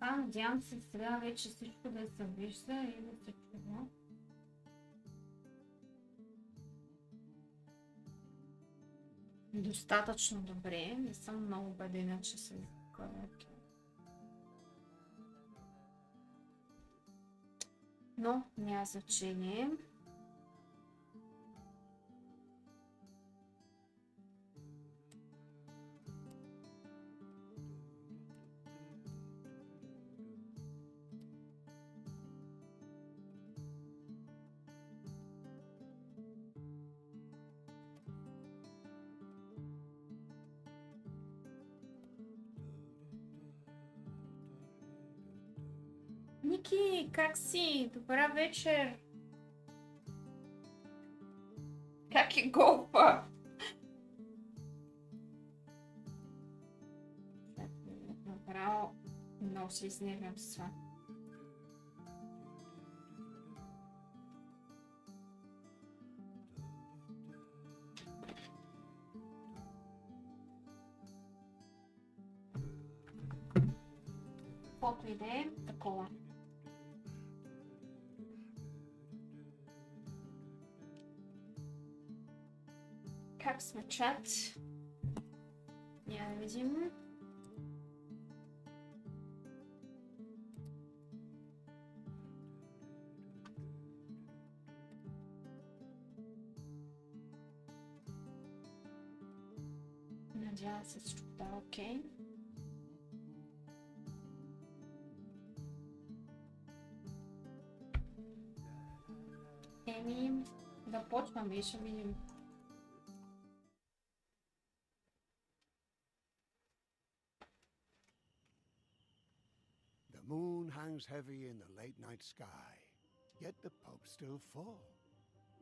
Така, надявам се сега вече всичко да се вижда и да се чува. Достатъчно добре, не съм много убедена, че се изкарат. Но няма значение. Ники, как си? Добра вечер! Как е голфа? Направо много се изнервям с това. Каквото и да е, такова. Как сме чат? Я да видим. Надявам се всичко да е окей. Еми, да почваме и ще видим. The moon hangs heavy in the late night sky, yet the pub's still full.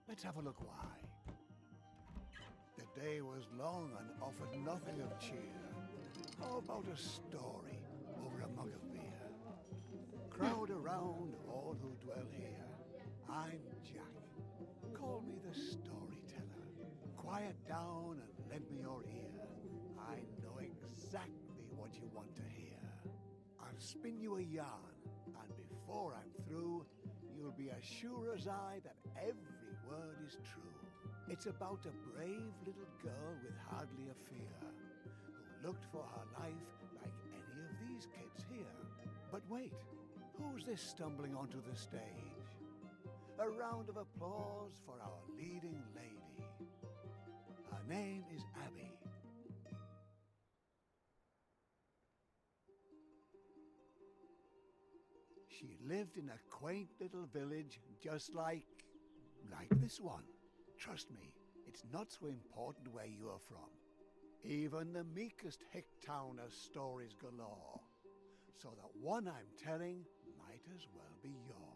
Let's have a look why. The day was long and offered nothing of cheer. How about a story over a mug of beer? Crowd around all who dwell here. I'm Jack. Call me the storyteller. Quiet down and lend me your ear. I know exactly what you want to hear. I'll spin you a yarn, and before I'm through, you'll be as sure as I that every word is true. It's about a brave little girl with hardly a fear, who looked for her life like any of these kids here. But wait, who's this stumbling onto the stage? A round of applause for our leading lady. Her name is Abby. She lived in a quaint little village just like this one. Trust me, it's not so important where you are from. Even the meekest hick town has stories galore. So that one I'm telling might as well be yours.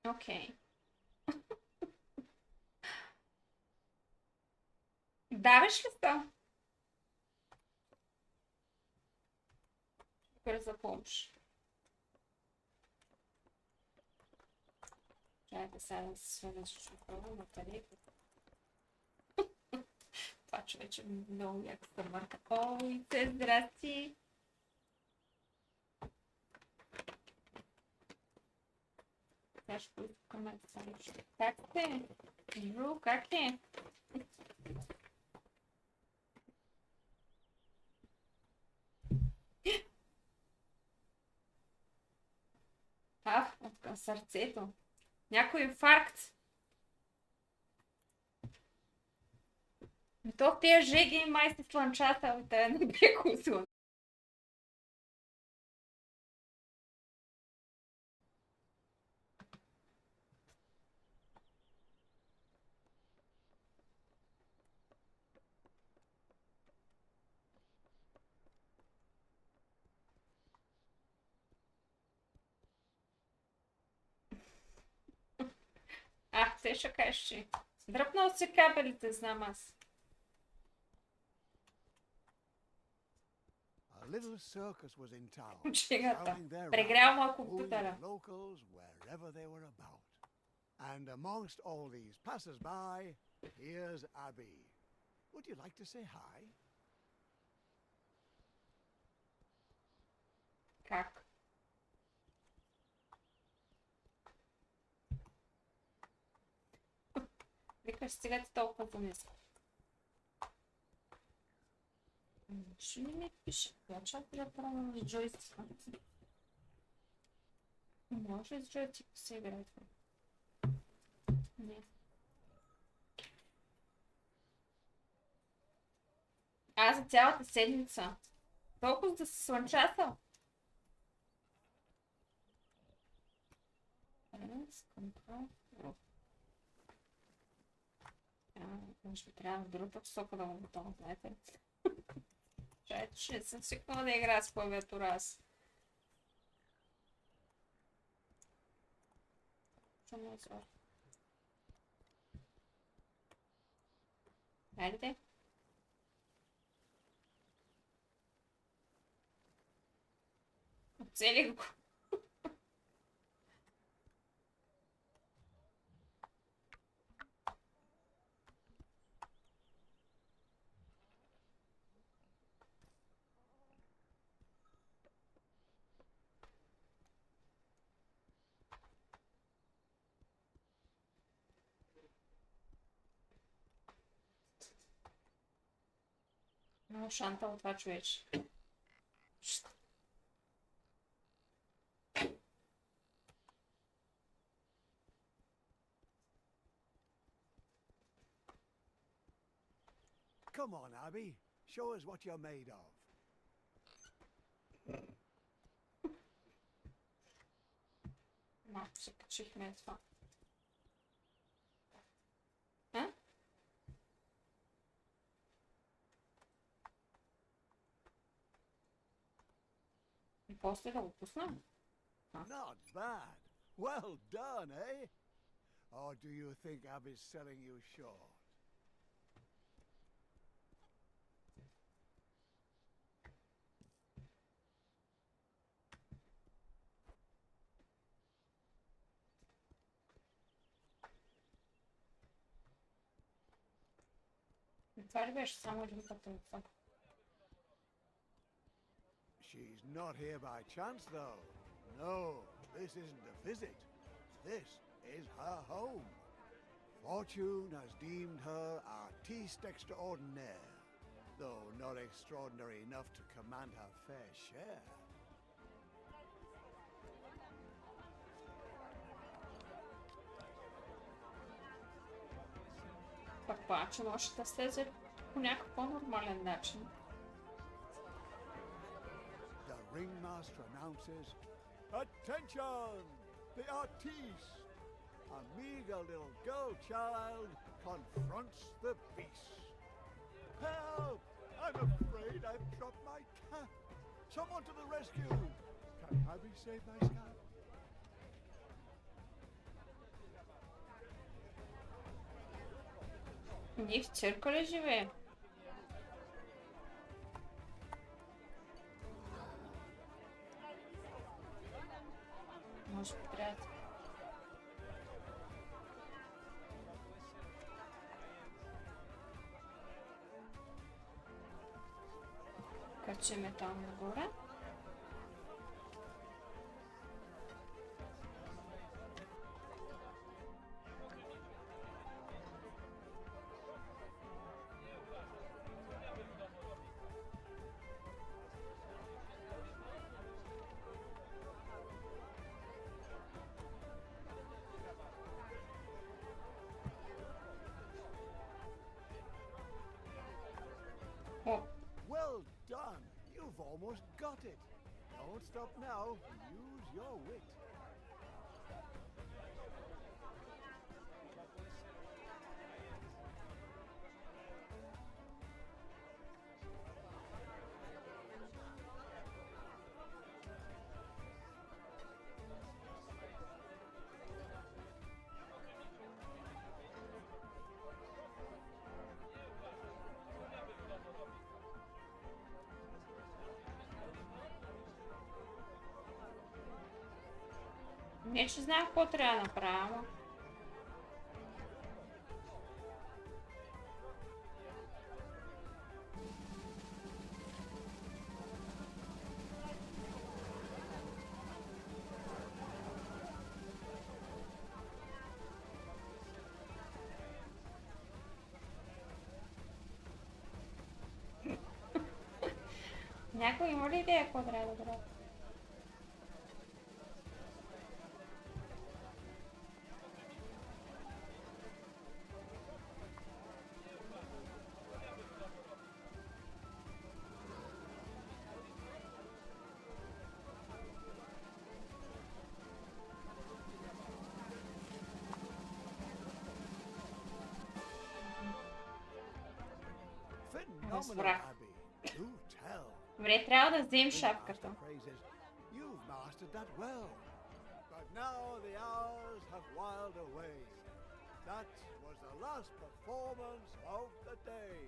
Окей. Даваш ли са? Супер за помощ. Чакайте сега да се сведа с шофера на тарифа. Това човече много яка стъмърка. Ой, те здрасти! Сега ще поискаме да се вижда. Как сте? Жу, как е? От сърцето. Някой инфаркт. То в тия жеги май се слънчата, да не бе кусила. Те ще кажеш, че дръпнал си кабелите, знам аз. Чегата. Прегрял му компютъра. And amongst all these passers-by, here's Abby. Would you like to say hi? Как? Викаш, сега ти толкова занизко. Нищо не ми пише. Я чак да пробвам с джойстика. Може ли с джойстика се играе това? Не. Аз за цялата седмица. Толкова да се слънчасал. Може би трябва в другата посока да му готова, знаете ли? Чай, че не съм свикнала да играя с клавиатура аз. Чому е зор? Хайде. Оцелих го. Много шанта от това човече. Come on, Abby. Show us what you're made of. Малко се качихме това. А? И после да го пусна? Not bad. Well done, eh? Or do you think Abby's selling you short? Това ли беше само един път това? She's not here by chance, though. No, this isn't a visit. This is her home. Fortune has deemed her artiste extraordinaire, though not extraordinary enough to command her fair share. Пък плаче, може да слезе по някакъв по-нормален начин. The ringmaster announces, "Attention! The artiste! A meager little girl child confronts the beast. Help! I'm afraid I've dropped my cap. Someone to the rescue! Can Abby save my scalp?" Ние в цирка ли живеем? Може би трябва. Качиме там нагоре. О, Well done! You've almost got it. Don't stop now. Use your wit. не ще знам какво трябва да направя. Някой има ли идея какво трябва да правя? Phenomenal, Разбрах. Abby. Do tell. Добре, трябва да вземем Ringmaster шапката. praises, you've mastered that well. But now the hours have whiled away. That was the last performance of the day.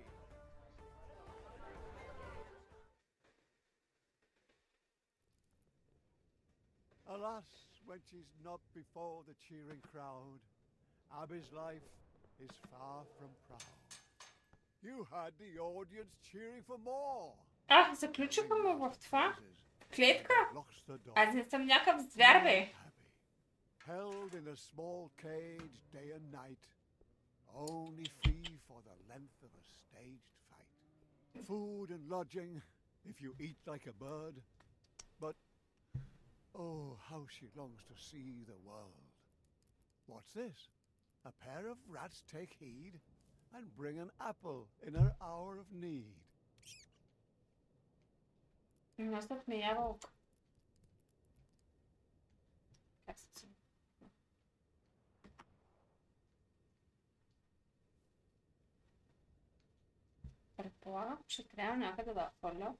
Alas, when she's not before the cheering crowd, Abby's life is far from proud. You had the audience cheering for more. А, заключиха ме в това? Клетка? Locks the door. Аз не съм някакъв звяр, бе. Abby, held in a small cage day and night, only free for the length of a staged fight. Food and lodging, if you eat like a bird, but oh, how she longs to see the world. What's this? A pair of rats take heed and bring an apple in her hour of need. Носът ми е вълк. Как се цени? Предполагам, че трябва някъде да хвърля.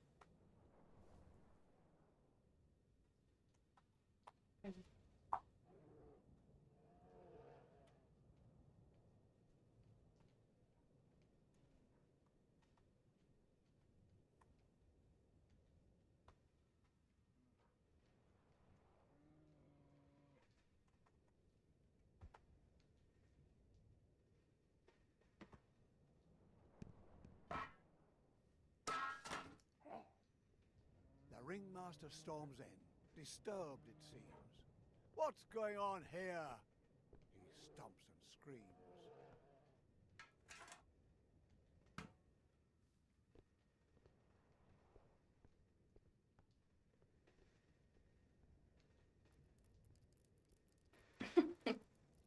The ringmaster storms in, disturbed it seems. What's going on here? He stomps and screams.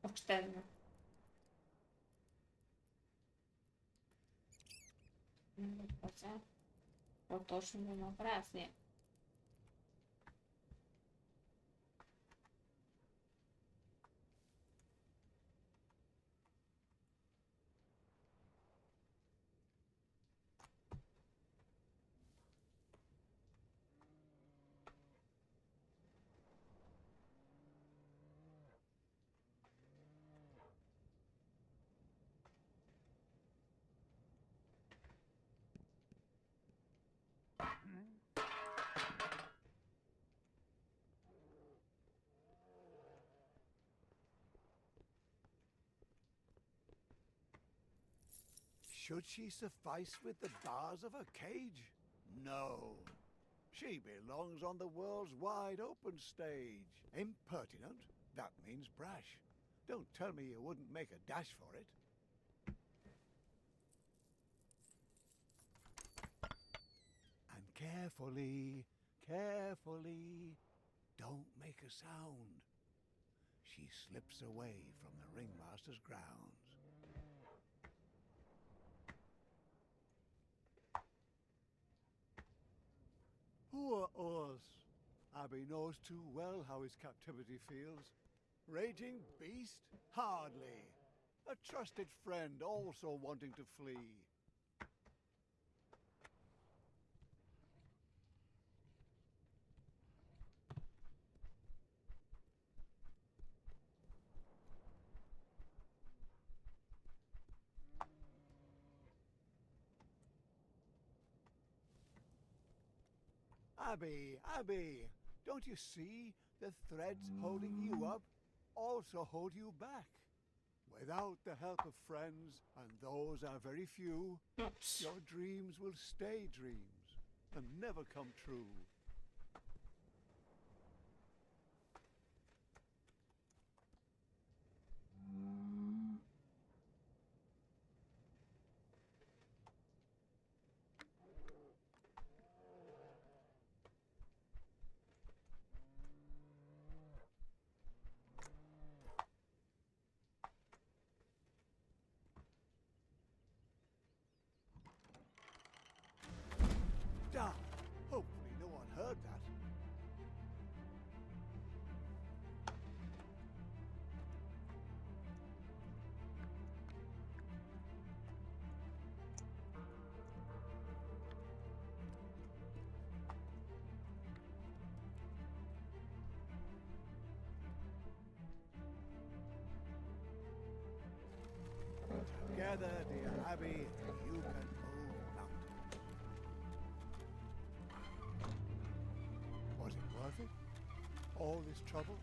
Почтенно. Какво точно да направя с нея? Should she suffice with the bars of her cage? No. She belongs on the world's wide open stage. Impertinent? That means brash. Don't tell me you wouldn't make a dash for it. And carefully, carefully, don't make a sound. She slips away from the ringmaster's grounds. Poor us. Abby knows too well how his captivity feels. Raging beast? Hardly. A trusted friend also wanting to flee. Abby, Abby, don't you see the threads holding you up also hold you back? Without the help of friends, and those are very few, Oops. your dreams will stay dreams and never come true. Together, dear Abby, you can move mountains. Was it worth it? All this trouble?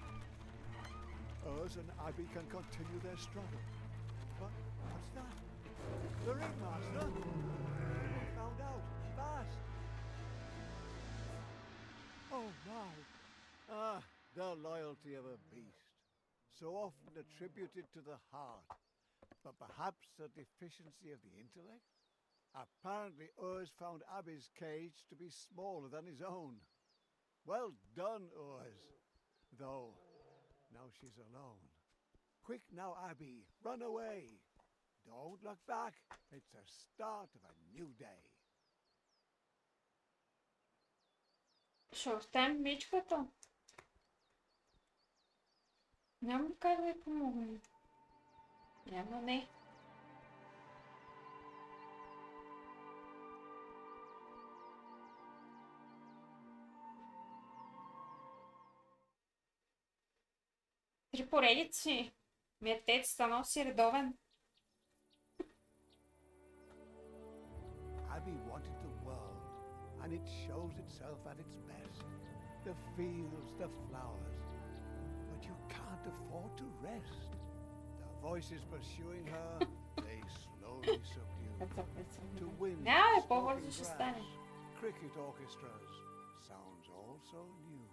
Us and Abby can continue their struggle. But what's that? The ringmaster! We found out! Fast! Oh my! Ah, the loyalty of a beast. So often attributed to the heart, but perhaps a deficiency of the intellect? Apparently Urs found Abby's cage to be smaller than his own. Well done, Urs. Though, now she's alone. Quick now, Abby, run away. Don't look back. It's the start of a new day. Ще оставим мечката. Няма ли как да й помогнем? Няма не. Три поредици. Мертецата носи редовен. Abby wanted the world, and it shows itself at its best. The fields, the flowers. But you can't afford to rest. The voices pursuing her, they slowly subdue. To wind, Няма stalking по-бързо ще grass, стане. cricket orchestras, sounds all so new.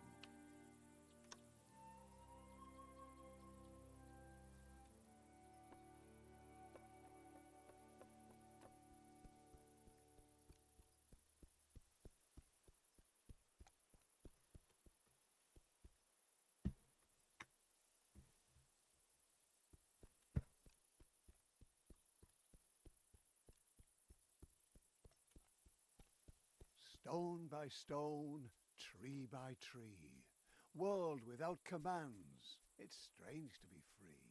Stone by stone, tree by tree, world without commands, it's strange to be free.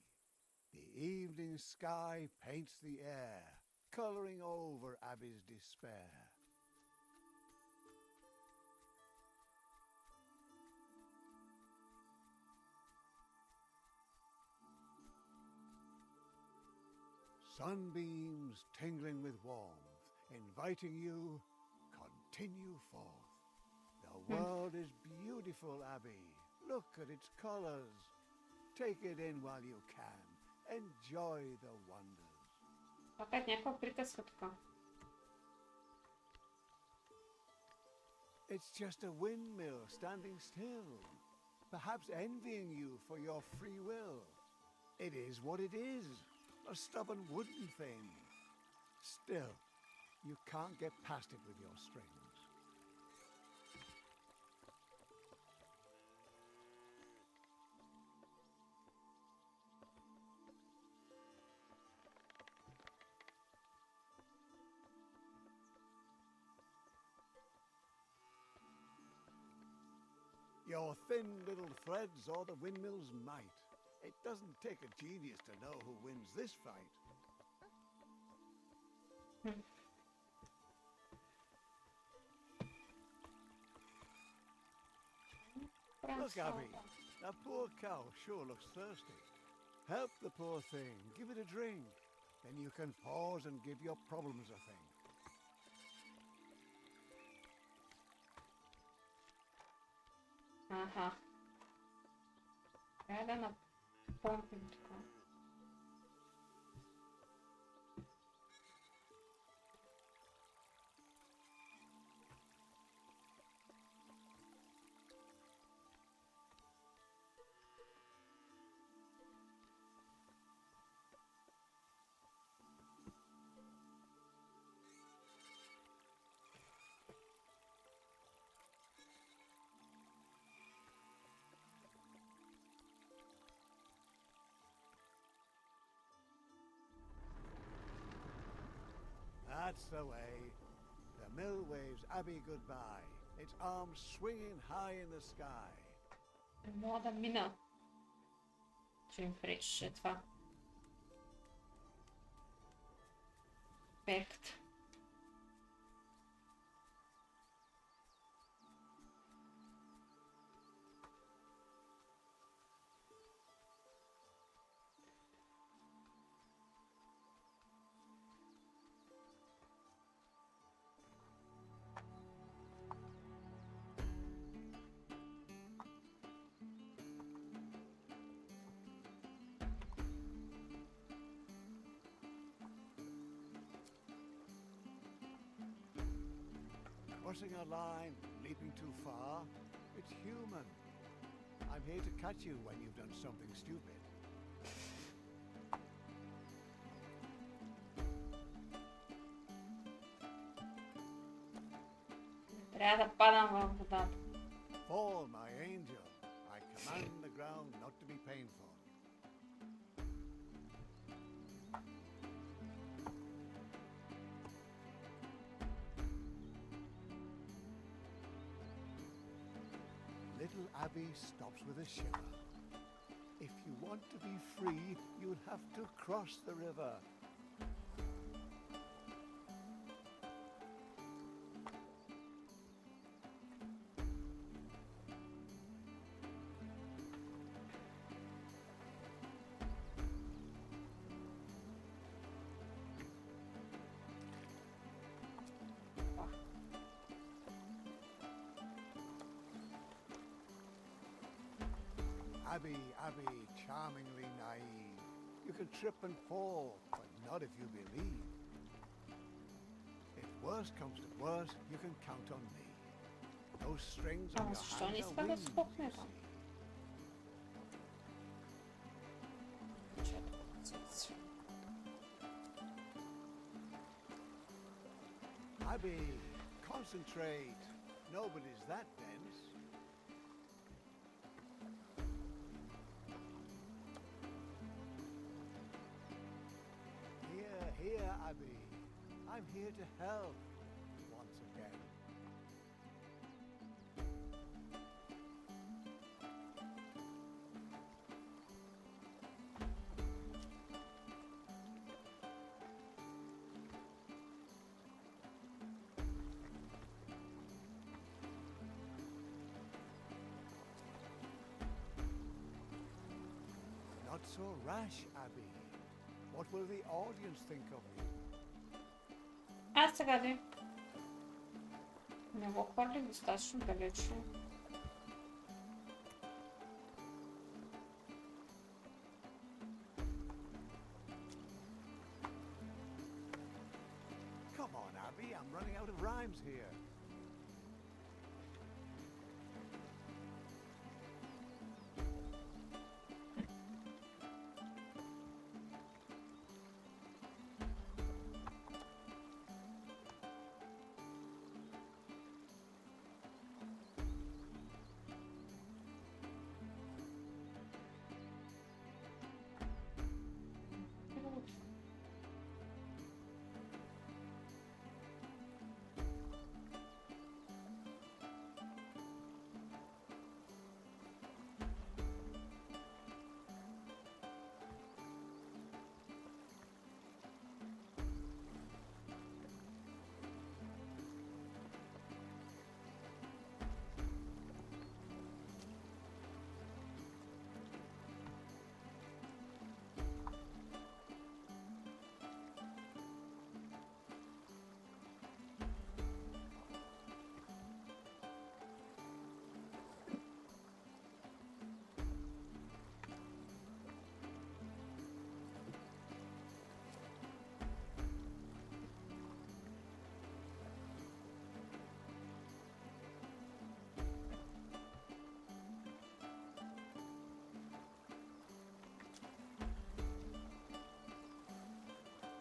The evening sky paints the air, colouring over Abby's despair. Sunbeams tingling with warmth, inviting you, continue forth. The world is beautiful, Abby. Look at its colours. Take it in while you can. Enjoy the wonders. Това е някаква приказка така. It's just a windmill standing still, perhaps envying you for your free will. It is what it is, a stubborn wooden thing. Still, you can't get past it with your strings. Your thin little threads or the windmill's might. It doesn't take a genius to know who wins this fight. Look, Abby, that poor cow sure looks thirsty. Help the poor thing, give it a drink. Then you can pause and give your problems a think. Аха. Трябва да напомпим така. That's the way. The mill waves Abby goodbye, its arms swinging high in the sky. Не мога да мина. Ще им пречеше това. Перката. Crossing a line, leaping too far, it's human. I'm here to catch you when you've done something stupid. Трябва да падам във водата. Fall, my angel. I command the ground not to be painful. Little Abby stops with a shiver. If you want to be free, you'll have to cross the river. Abby, Abby, charmingly naive. You can trip and fall, but not if you believe. If worse comes to worse, you can count on me. Those strings on Ама your защо не hands are иска да wings, скокне you там? see. Abby, concentrate. Nobody's that dense. Here, Abby. I'm here to help once again. Not so rash, Abby. What will the audience think of you? Аз сега да не го хвърли достатъчно далече. Come on, Abby, I'm running out of rhymes here.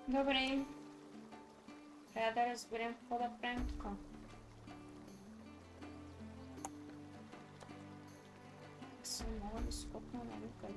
Добре. Трябва да разберем какво да правим тук. Съм мога да скопна някъде.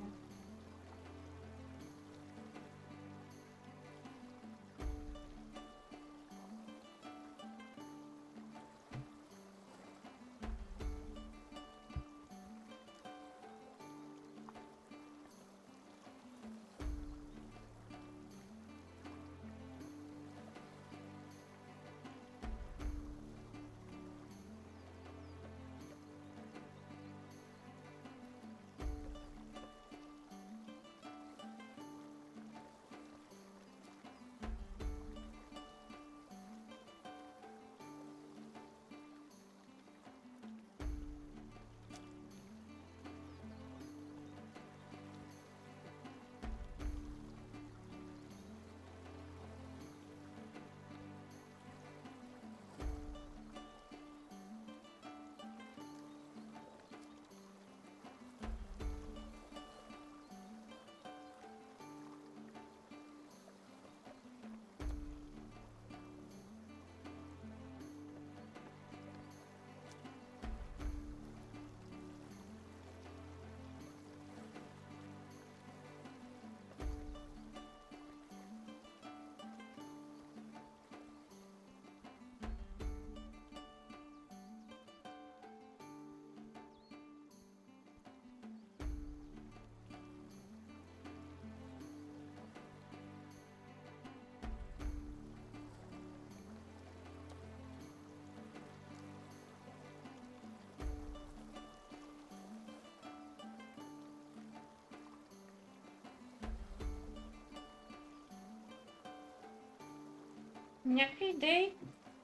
Някакви идеи?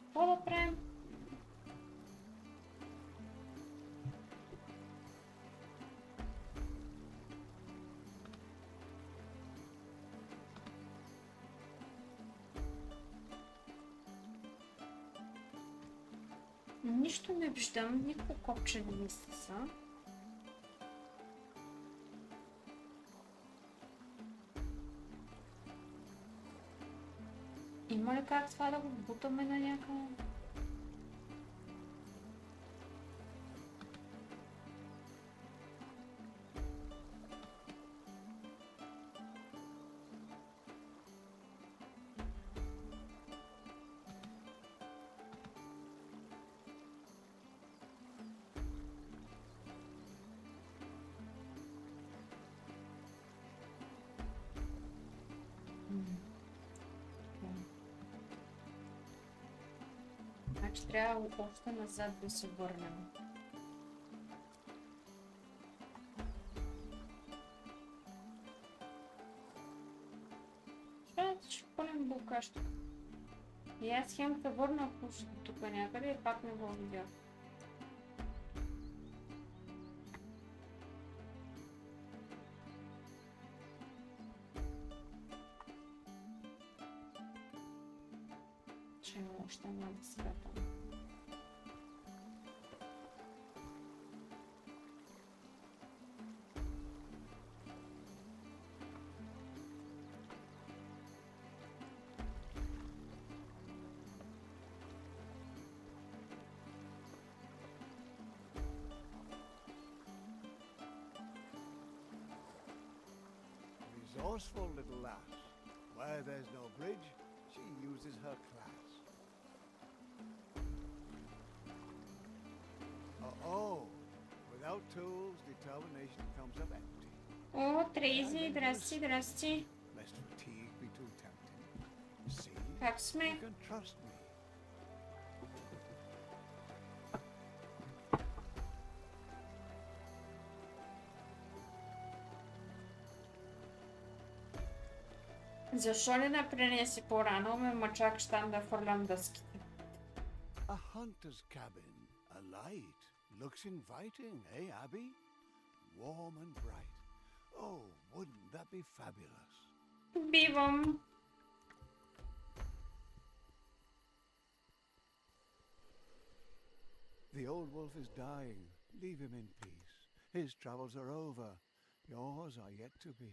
Какво да правим? Нищо не виждам, никакво копче не мисля са. Има ли как това да го бутаме на някъде? Значи трябва още назад да се върнем. Ще пълнем булкащо. И аз хем се върна тук някъде и пак не го видях. Че още няма да светам. Resourceful little lass. Where there's no bridge, she uses her class. Oh, without tools, determination comes up empty. О, Трейзи, здрасти, здрасти. Lest fatigue be too tempting. See, Как you сме? can trust me. Защо ли не пренеси по-рано, ме мъчакаш там да фърлям дъските? A hunter's cabin, a light, looks inviting, eh, Abby? Warm and bright. Oh, wouldn't that be fabulous? Бивам. The old wolf is dying. Leave him in peace. His travels are over. Yours are yet to be.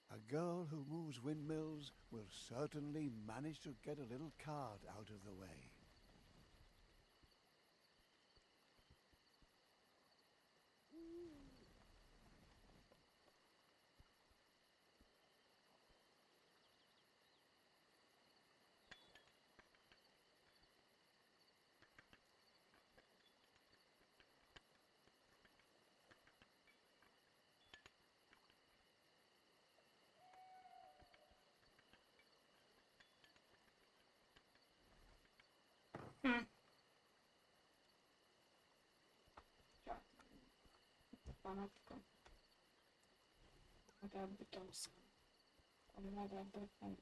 A girl who moves windmills will certainly manage to get a little cart out of the way. Панатка. Да бутам се. Ама да бутам.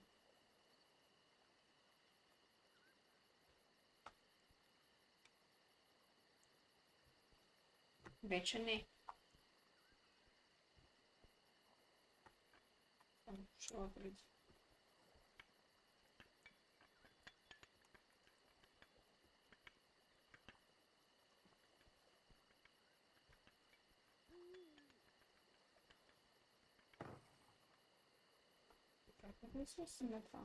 Вече не. Ще преди. Как не се на това?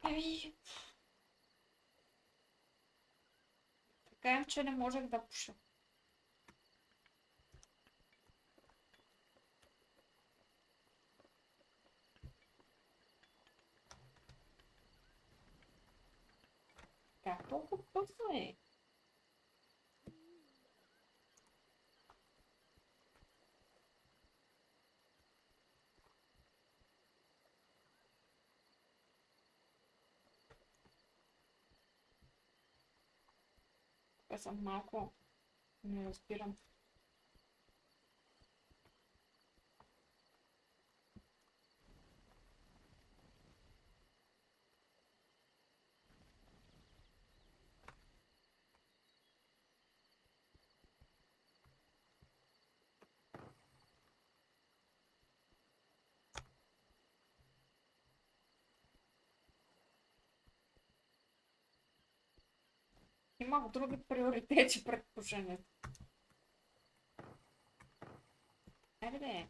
Ей! Кажем, че не можех да пуша. Как толкова бързо е? Тук съм малко... Не разбирам. Имах други приоритети пред пушенето. Айде де.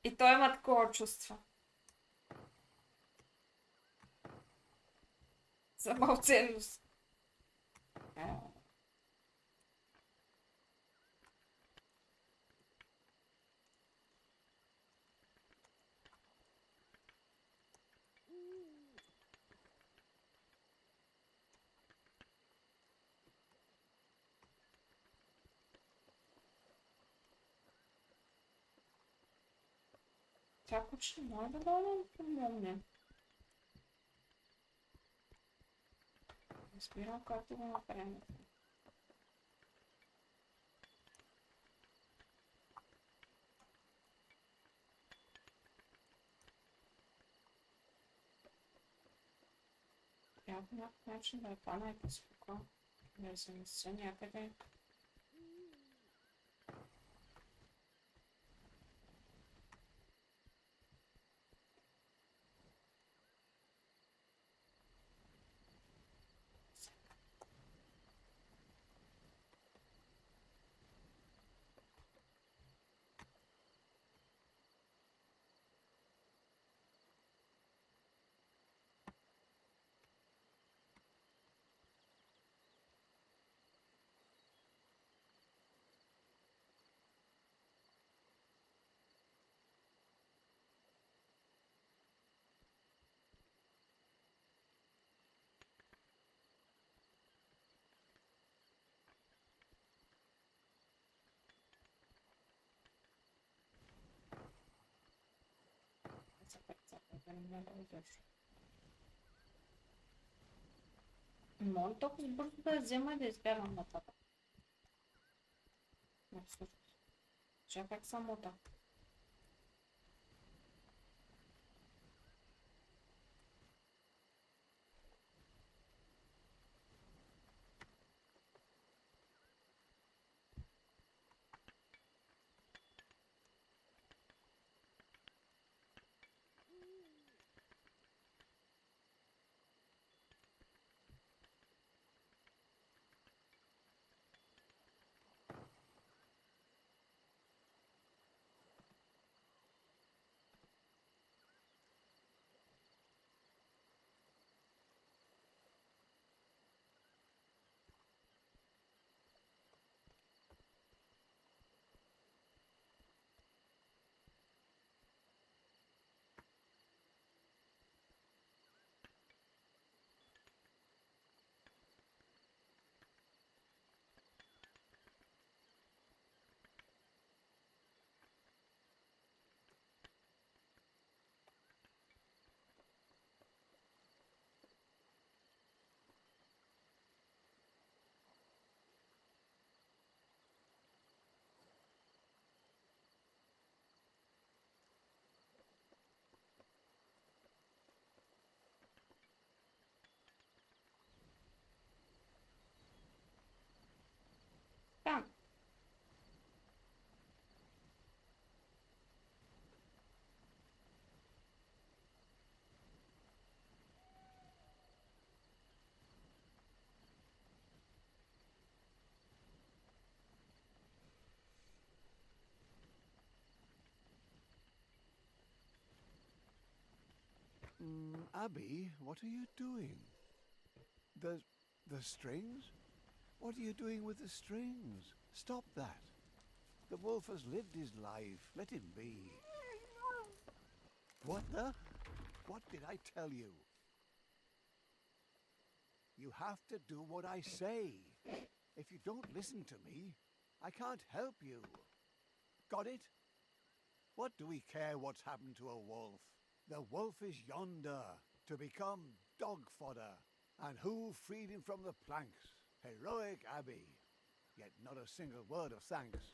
И той има такова чувство. За малценност. Тя куче не може да ми помогне. Не спирам как да го направим. Трябва по някакъв начин да я пана и по-спока. Да се несе някъде. Може толкова бързо да я взема и да избягам нататък. Чакай самота. Abby, what are you doing? The strings? What are you doing with the strings? Stop that. The wolf has lived his life. Let him be. What the? What did I tell you? You have to do what I say. If you don't listen to me, I can't help you. Got it? What do we care what's happened to a wolf? The wolf is yonder, to become dog fodder. And who freed him from the planks? Heroic Abby. Yet not a single word of thanks.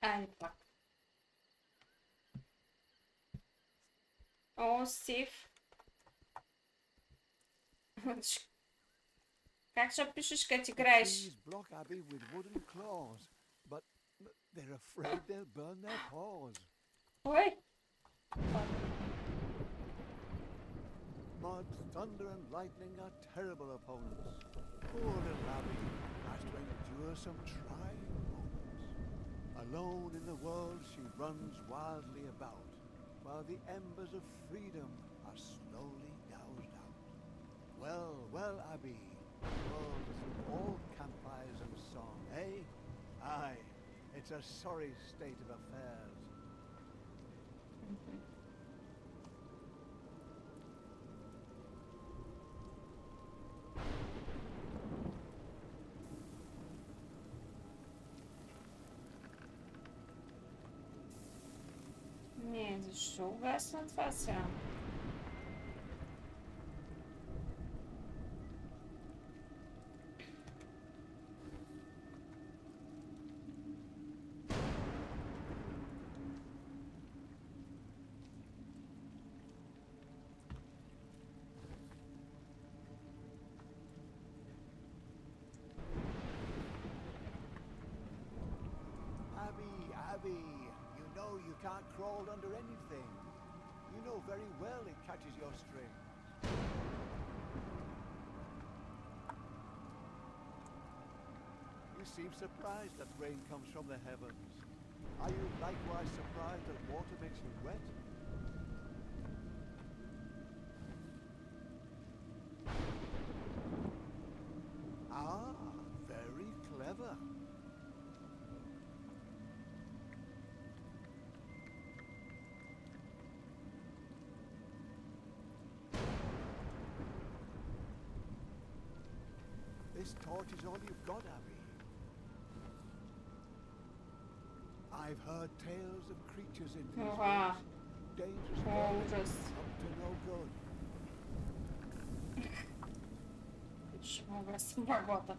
Ай, пак. О, Стив. Как ще пишеш, като играеш? Trees block Abby with wooden claws, but they're afraid they'll burn their paws. Ой! Mud, thunder, and lightning are terrible opponents. Poor little Abby has to endure some trying moments. Alone in the world, she runs wildly about, while the embers of freedom are slowly doused out. Well, well, Abby, the world is all campfires and song, eh? Aye, it's a sorry state of affairs. Не, защо угасна това сега? Abby, you know you can't crawl under anything. You know very well it catches your string. You seem surprised that rain comes from the heavens. Are you likewise surprised that water makes you wet? Ah, very clever. This torch is all you've got, Abby. I've heard tales of creatures in these Ага. woods. Dangerous О, birds, ужас. up to no good. Ще мога съм работа.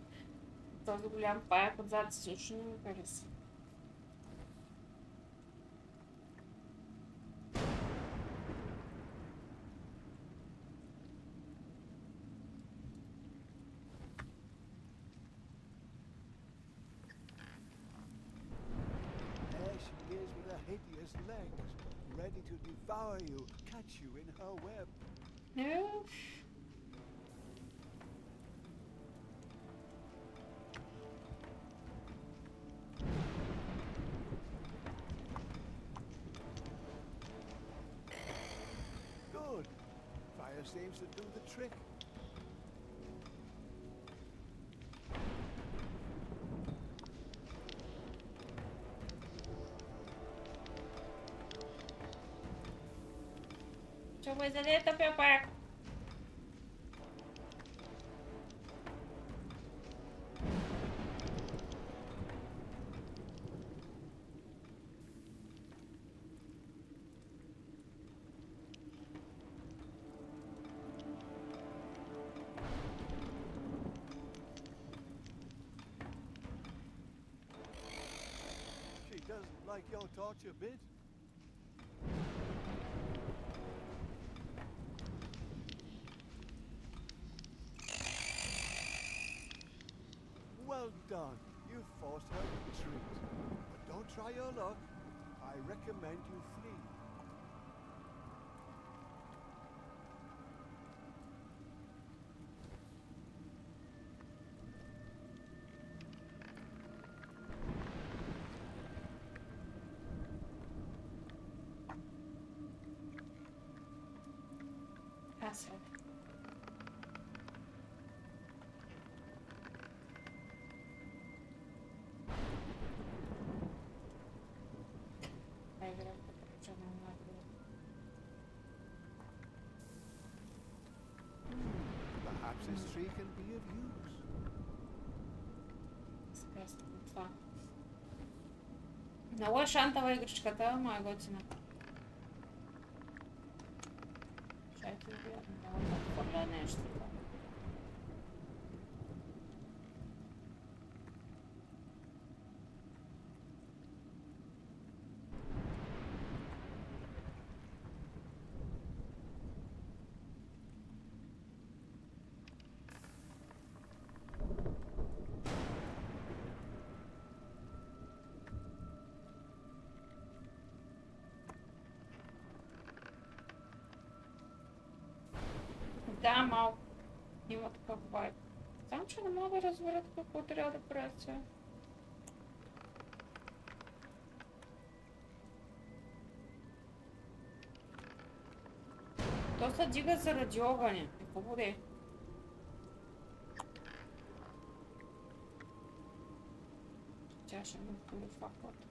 Този голям паяк отзад също не ми хареса. There she is with her hideous legs, ready to devour you, catch you in her web. Уф. Good. Fire seems to do the trick. Ще го изяде тъпия паяк. She doesn't like your torch a bit. Well Well done. You forced her retreat. But don't try your luck. I recommend you flee. Asshole. Hai veramente facciamo una Perhaps this tree can be of use. Скъсно това. Много е шантава игричката, но е готина. Чайте да много да хвърля нещо. Да, малко. Има такъв вайб. Само, че не мога да разберат какво трябва да правят сега. То се дига заради огъня. Какво де? Тя ще ме пули факлата.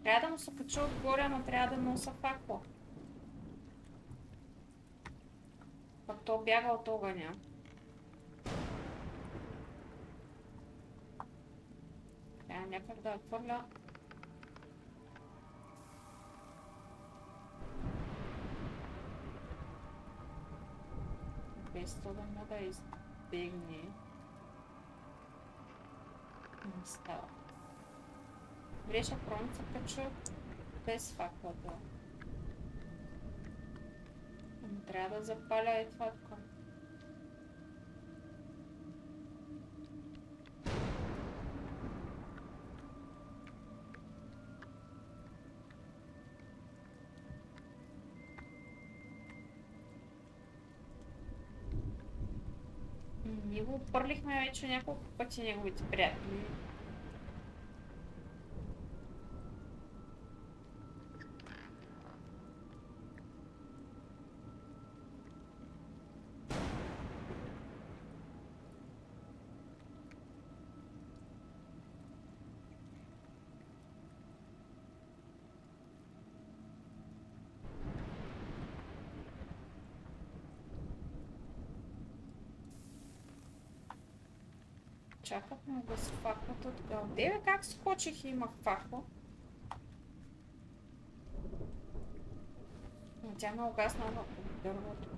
Трябва да му се кача отгоре, но трябва да носа факла. Пък то бяга от огъня. Трябва някак да я хвърля. Без то да му да избегне. Не става. Добре, ще пробвам да се кача без факлата. Но трябва да запаля и това така. Ние го отпърлихме вече няколко пъти неговите приятели. Чакахме да се факват от гъл. Деве, как скочих и имах факва? Но тя ме угасна в дървото.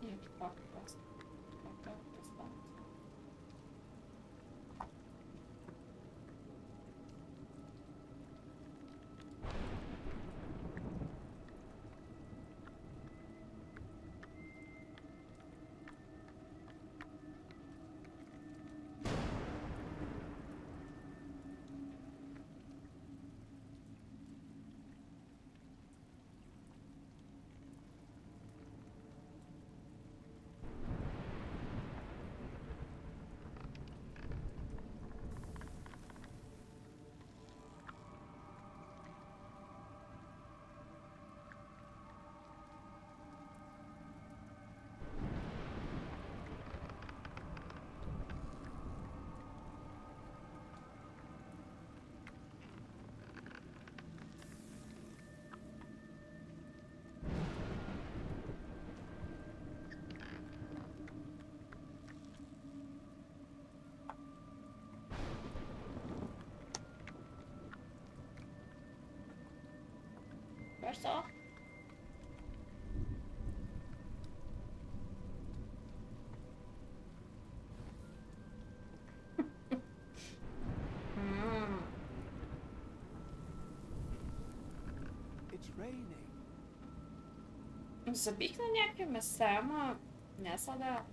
И пак просто. Така да стане. бързо. It's raining. Забих на някакви места, ама не са да...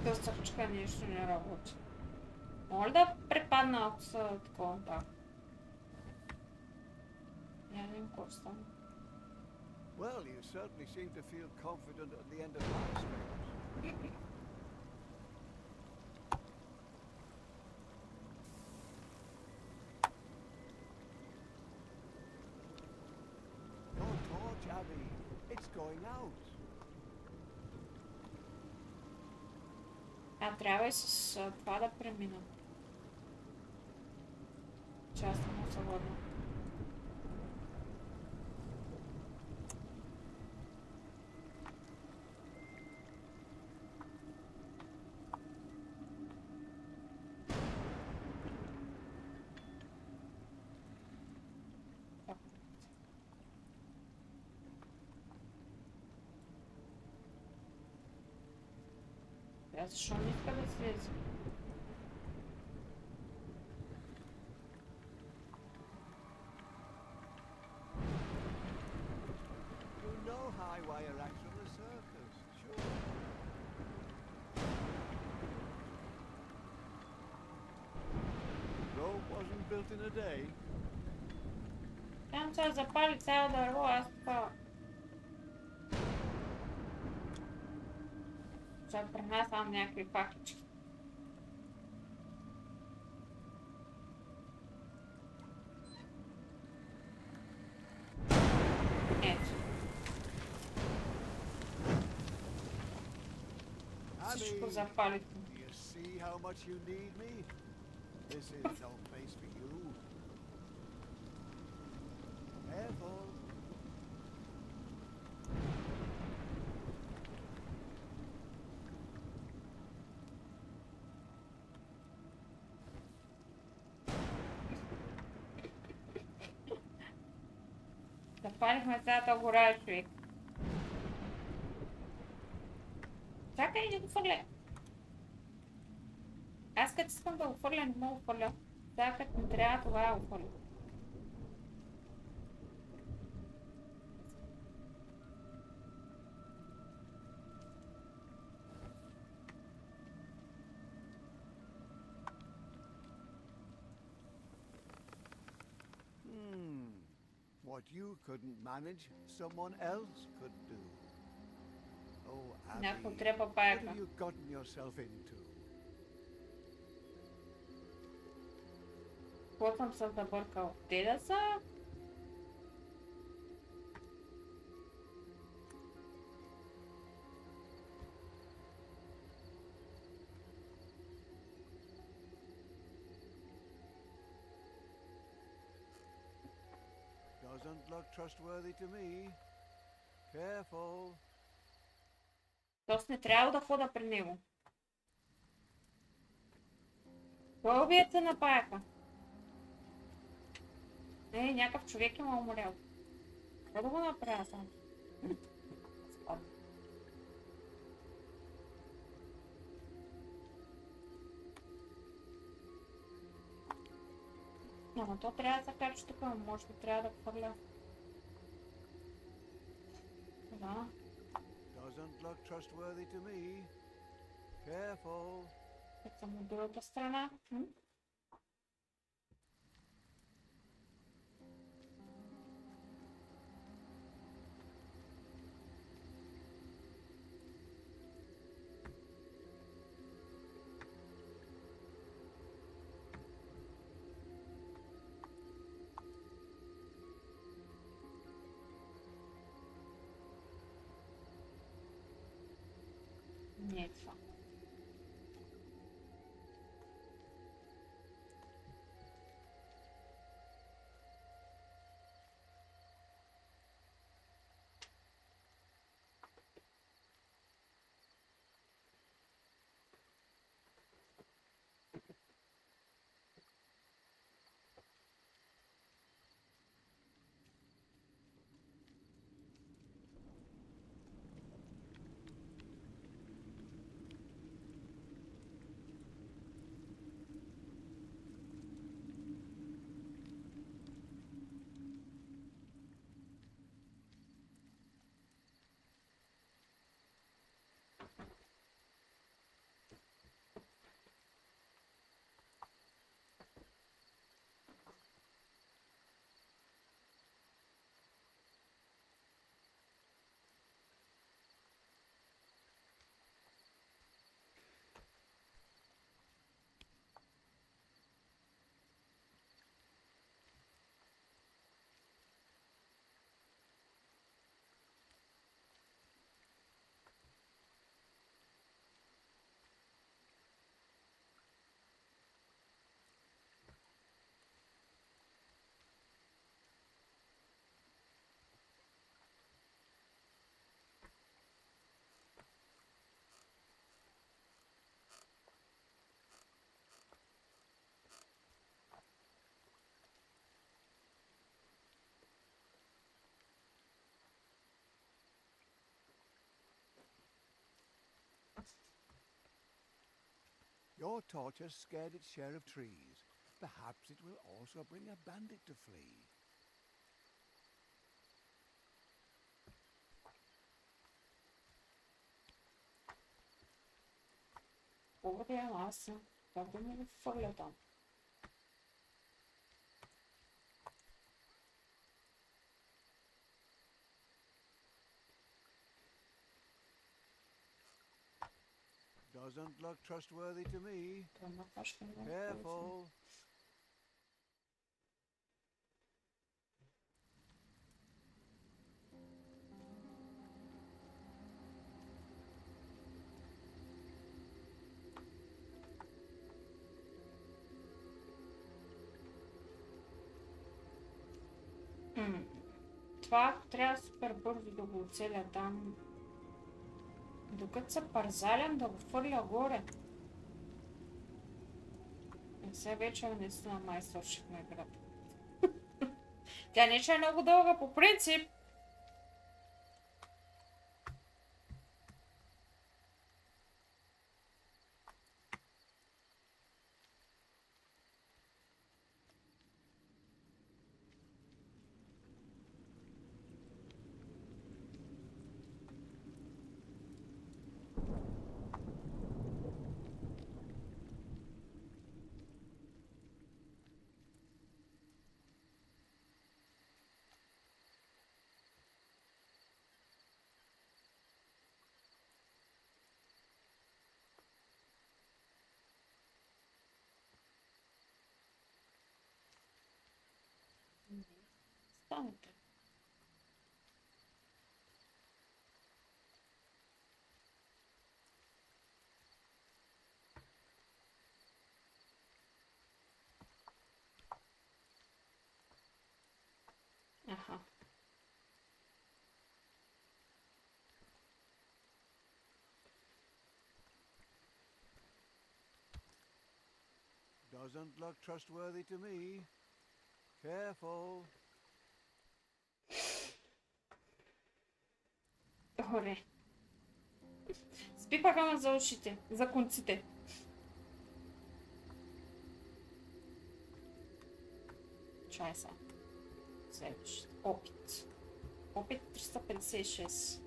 Тъстърчка нищо не работи. Моля да препадна, ако са такова пак. Я не им коста. Well, you certainly seem to feel confident at the end of my stretch. Your torch, Abby. It's going out. Трябва и с това да премина. Че аз съм свободна. Защо не иска да слезе? You know high wire acts on a circus, sure. Rome wasn't built in a day. Там се запали цяло дърво, аз това... Ще пренасям някакви фактички. Ето. Всичко запали. Do you see how much you need me? This is no place for you. Careful. Запалихме цялата гора, човек. Чакай, не го фърля. Аз като искам да го фърля, не мога го фърля. Сега като ми трябва, това го фърля. What you couldn't manage, someone else could do. Oh, Abby, Някакво трепа what паяка. have you gotten yourself into? Какво съм се забъркал? Те да са? Doesn't look trustworthy to me. Careful. Тоест не трябва да хода при него. Кой убиеца на паяка? Някакъв човек има уморял. Какво да го направя сам? Но то трябва да се качи тук, може би трябва да хвърля. Да. Doesn't look trustworthy to me. Careful. Като съм от другата страна. Не е това. Your torch has scared its share of trees. Perhaps it will also bring a bandit to flee. Ovdje je masa. Kako mi je frljata? Doesn't look trustworthy to me. To ima baš ne mogu Careful. Това трябва супер бързо да го оцеля там. Докато се парзалям да го фърля горе. И сега вече наистина май свършихме играта. Тя не че е много дълга по принцип. Станете. Аха. Doesn't look trustworthy to me. Careful. Добре. Спипаха ме за ушите, за конците. Чай са. Следващ. Опит. Опит 356.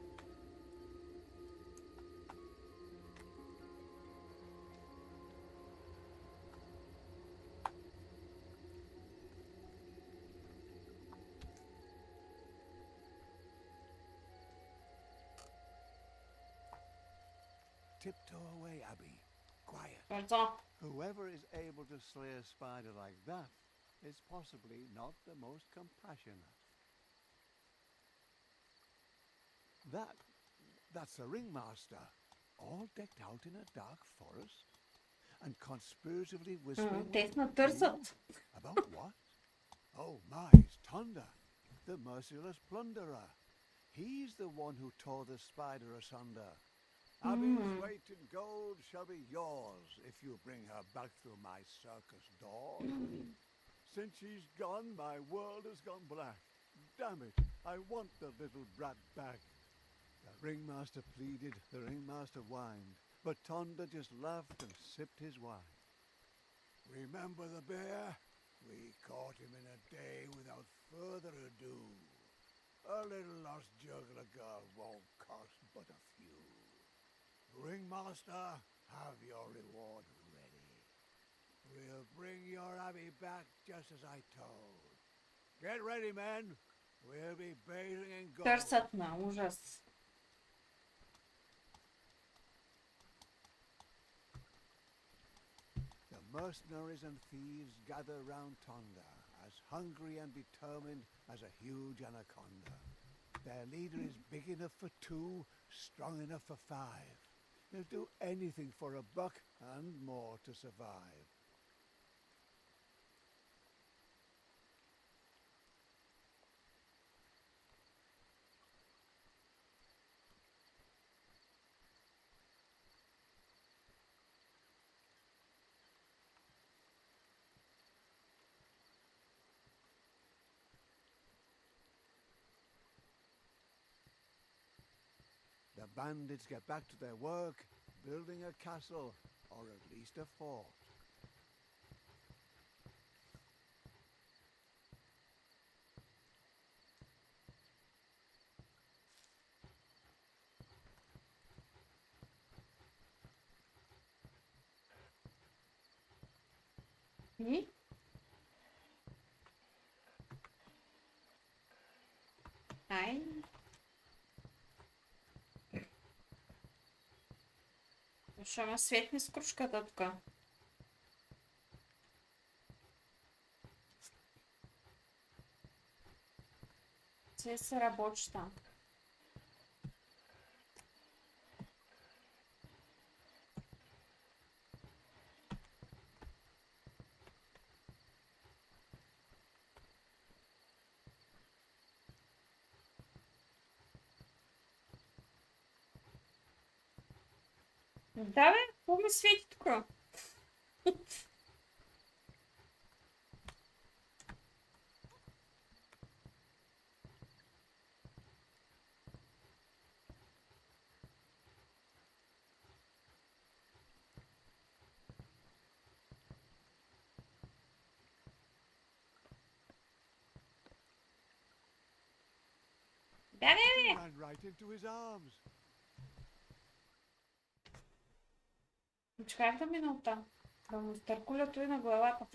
Tiptoe away, Abby. Quiet. Пардон. Whoever is able to slay a spider like that is possibly not the most compassionate. That's the ringmaster, all decked out in a dark forest and conspiratively whispering. Те ме търсят. About what? Oh my, it's Thunder, the merciless plunderer. He's the one who tore the spider asunder. Abby's weight in gold shall be yours if you bring her back through my circus door. Since she's gone, my world has gone black. Damn it, I want the little brat back. The ringmaster pleaded, the ringmaster whined, but Tonda just laughed and sipped his wine. Remember the bear? We caught him in a day without further ado. A little lost juggler girl won't cost but a few. Ringmaster, have your reward ready. We'll bring your Abby back just as I told. Get ready, men. We'll be bathing in gold. Търсят ме, ужас. The mercenaries and thieves gather round Tonda, as hungry and determined as a huge anaconda. Their leader is big enough for two, strong enough for five. They'll do anything for a buck and more to survive. The bandits get back to their work, building a castle, or at least a fort. И? Ай. Що ма светни с кружката тука? Все се работи там. Да, бе, какво ми свети тук? Да, He бе, ran right into his arms. Чакай да мина оттам. Да му стъркуля той на главата.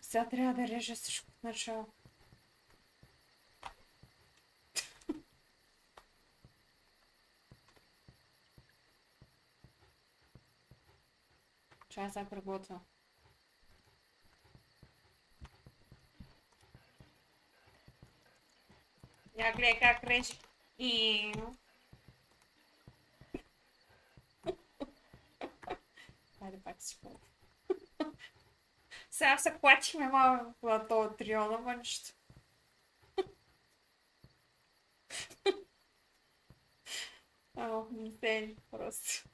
Сега трябва да режа всичко в начало. Чакай сега приготвя. Я гледай как режи. И... Хайде пак си по. Сега се клачихме малко на този триона, ама нищо. Ало, не просто.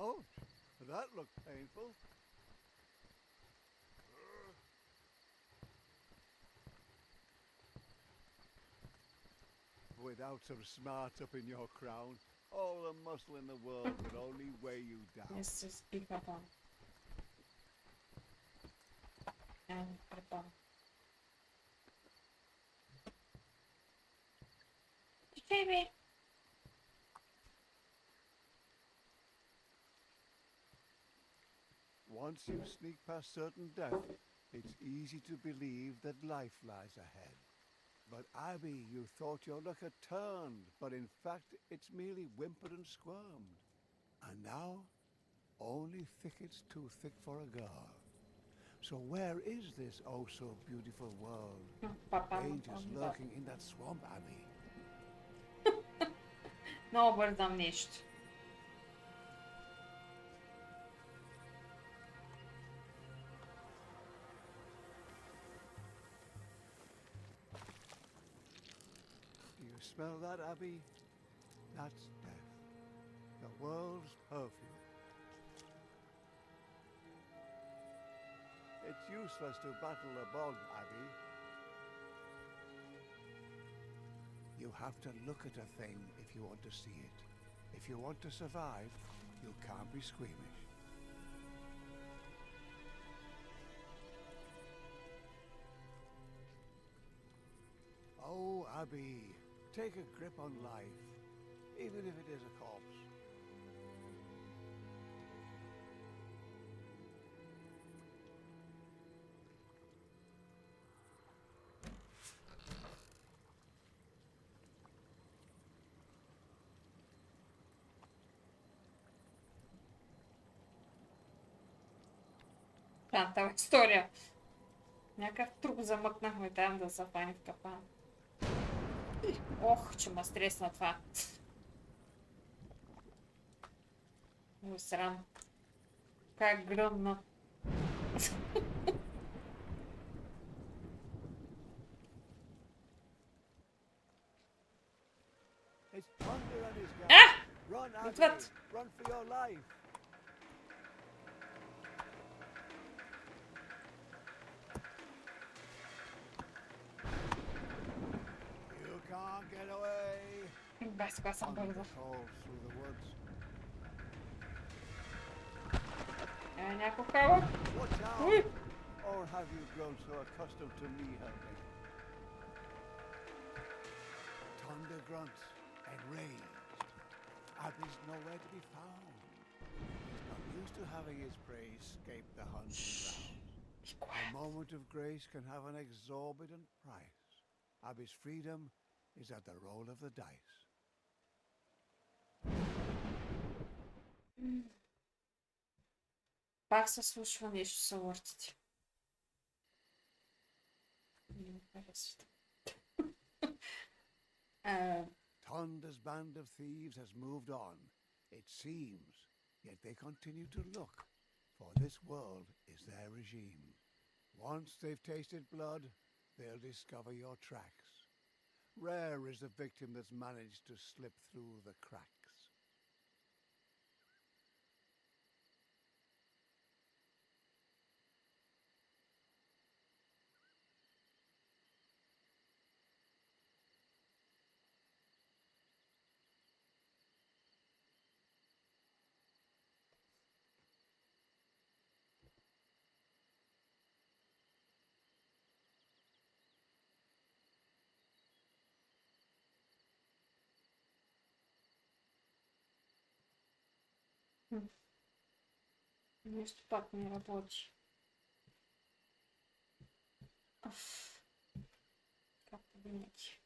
Ouch! That looked painful. Without some smart up in your crown, all the muscle in the world would only weigh you down. Let's just pick up on. And prepare. Baby. Once you sneak past certain death, it's easy to believe that life lies ahead. But Abby, you thought your luck had turned, but in fact it's merely whimpered and squirmed. And now, only thickets too thick for a girl. So where is this oh so beautiful world? Dangers lurking in that swamp, Abby. Много бързам нещо. Do you smell that, Abby? That's death. The world's perfume. It's useless to battle the bog, Abby. You have to look at a thing if you want to see it. If you want to survive, you can't be squeamish. Oh, Abby, take a grip on life, even if it is a corpse. Тантава история. Някакъв труп замъкнахме там да се фани в капан. Ох, че ме стресна това. Ой, срам. Как гръмна. Run, Abby! Ответ! Run for your life! You can't get away! Без кога съм Thunder бързо. calls through the woods. Някой хавък. Watch out! Уй! Or have you grown so accustomed to me helping? Thunder grunts, enraged. Abby's nowhere to be found. He's not used to having his prey escape the hunting grounds. A moment of grace can have an exorbitant price. Abby's freedom is at the roll of the dice. Пак се случва нещо с алъртите. Не ми харесват. Thunder's band of thieves has moved on, it seems, yet they continue to look, for this world is their regime. Once they've tasted blood, they'll discover your tracks. Rare is the victim that's managed to slip through the cracks. Нещо пак не работи. Както винаги.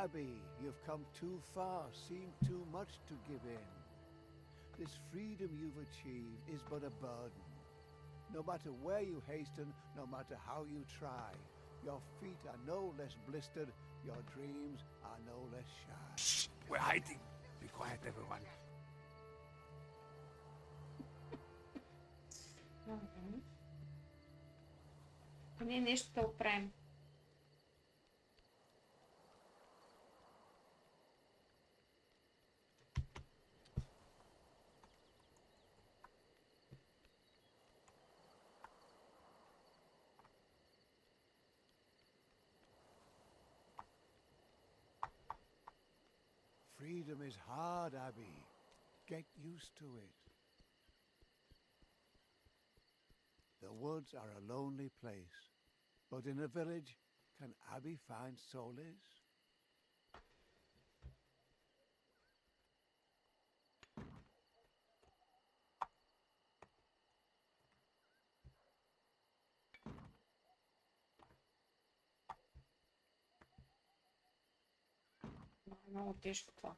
Abby, you've come too far, seen too much to give in. This freedom you've achieved is but a burden. No matter where you hasten, no matter how you try, your feet are no less blistered, your dreams are no less shy. Shh! We're hiding. Be quiet, everyone. Поне нещо да оправим. Freedom is hard, Abby. Get used to it. The woods are a lonely place, but in a village, can Abby find solace? Много тежко това.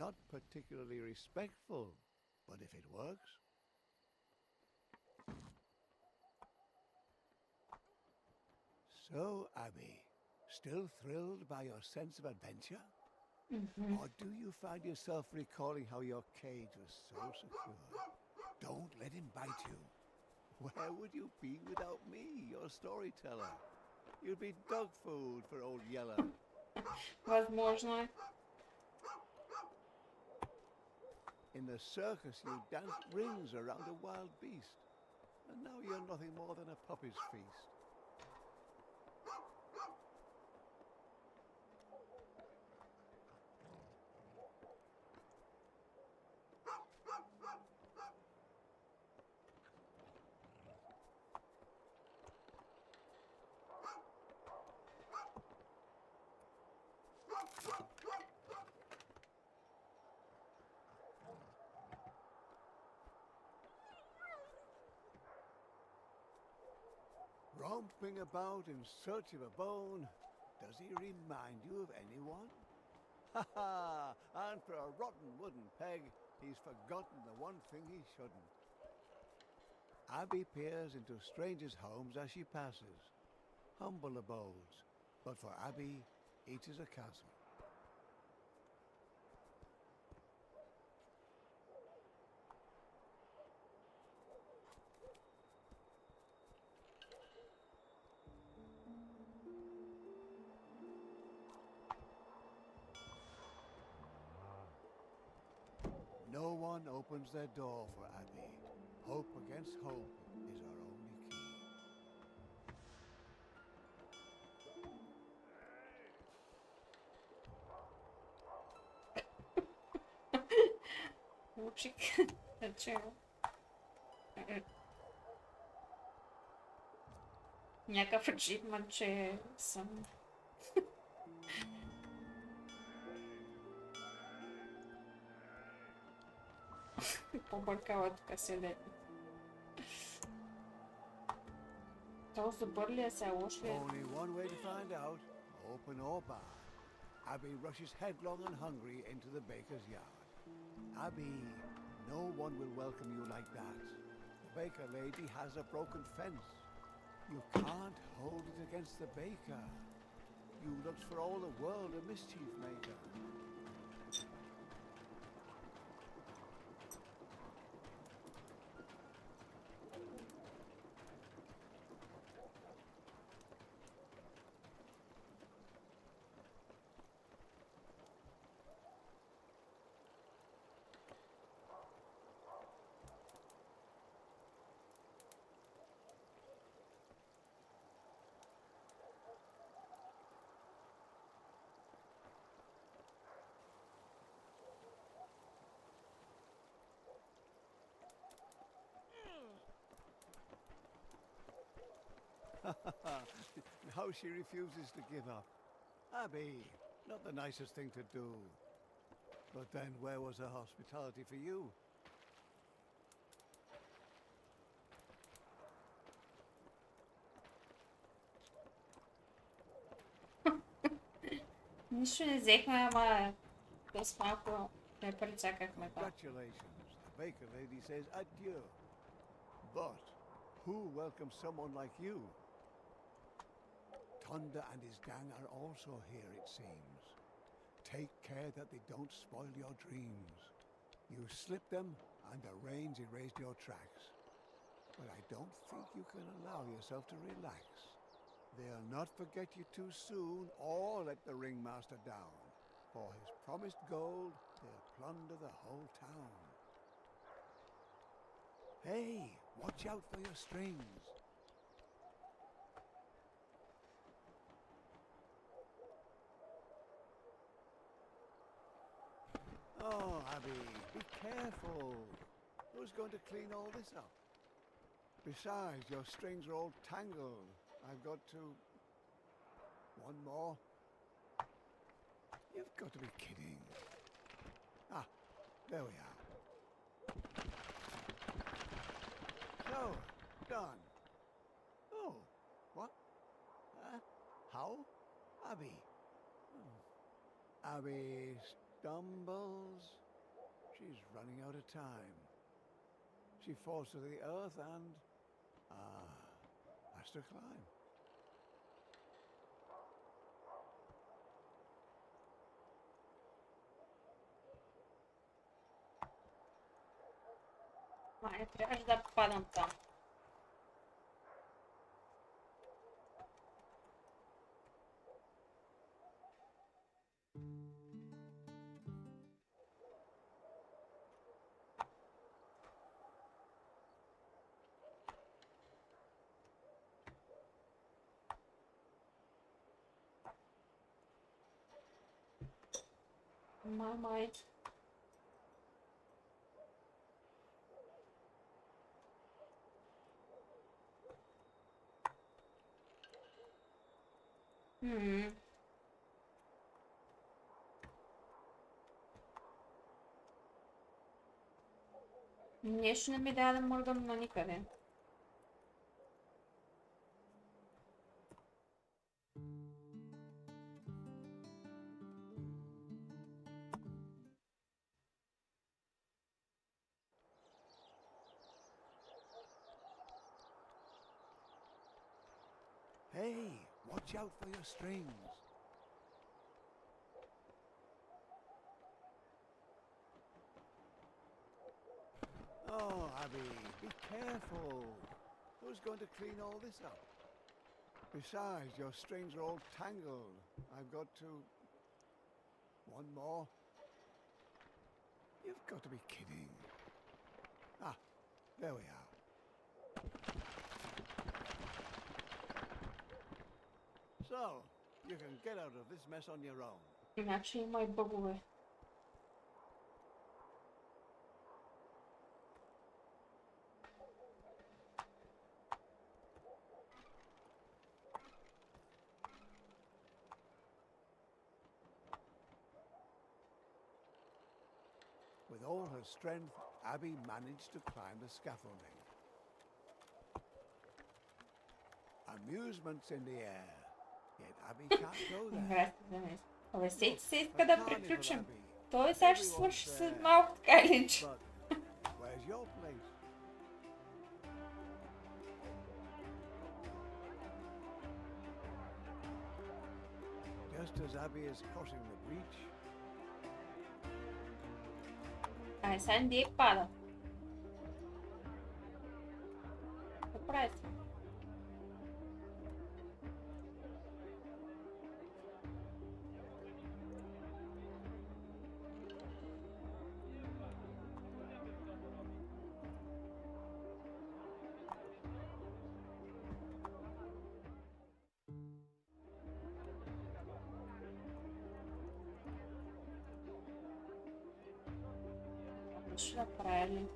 Not particularly respectful, but if it works. So, Abby, still thrilled by your sense of adventure? Or do you find yourself recalling how your cage was so secure? Don't let him bite you. Where would you be without me, your storyteller? You'd be dog food for old Yeller. Возможно. In the circus, you danced rings around a wild beast. And now you're nothing more than a puppy's feast. Romping about in search of a bone, does he remind you of anyone? Ha ha! And for a rotten wooden peg, he's forgotten the one thing he shouldn't. Abby peers into strangers' homes as she passes. Humble abodes, but for Abby, each is a castle. No one opens their door for Abby. Hope against hope is our only key. Лучик. Зачем? Някакъв achievement, че съм... Побъркала тук седи. То добър ли е, сега лош ли е? Only one way to find out, open or barred. Abby rushes headlong and hungry into the baker's yard. Abby, no one will welcome you like that. The baker lady has a broken fence. You can't hold it against the baker. You looked for all the world a mischief maker. How she refuses to give up. Abby, not the nicest thing to do. But then where was her hospitality for you? Нищо не взехме, ама доста малко ме прецакахме това. Congratulations. The baker lady says adieu. But who welcomes someone like you? Thunder and his gang are also here, it seems. Take care that they don't spoil your dreams. You slipped them, and the rains erased your tracks. But I don't think you can allow yourself to relax. They'll not forget you too soon, or let the ringmaster down. For his promised gold, they'll plunder the whole town. Hey, watch out for your strings. Oh, Abby, be careful. Who's going to clean all this up? Besides, your strings are all tangled. I've got to... One more. You've got to be kidding. Ah, there we are. So, done. Oh, what? How? Abby. Abby, stumbles. She's running out of time. She falls to the earth and has to climb. Maj, trebaš da padam tam. Maj. Niye şunu bir daha da buradan nikade? Hey, watch out for your strings. Oh, Abby, be careful. Who's going to clean all this up? Besides, your strings are all tangled. I've got to... One more. You've got to be kidding. Ah, there we are. So, you can get out of this mess on your own. Inače ima i bogove. With all her strength, Abby managed to climb the scaffolding. Amusements in the air. Yet Abby can't go there. Vratite za mene. Ove Look, sit a kada carnival, priključim. Abby. To je zaš Everyone's svrši se there. malo Kajlić. But where's your place? Just as Abby is crossing the breach, Aj, sad gdje pada? Popravi se. Što napravili?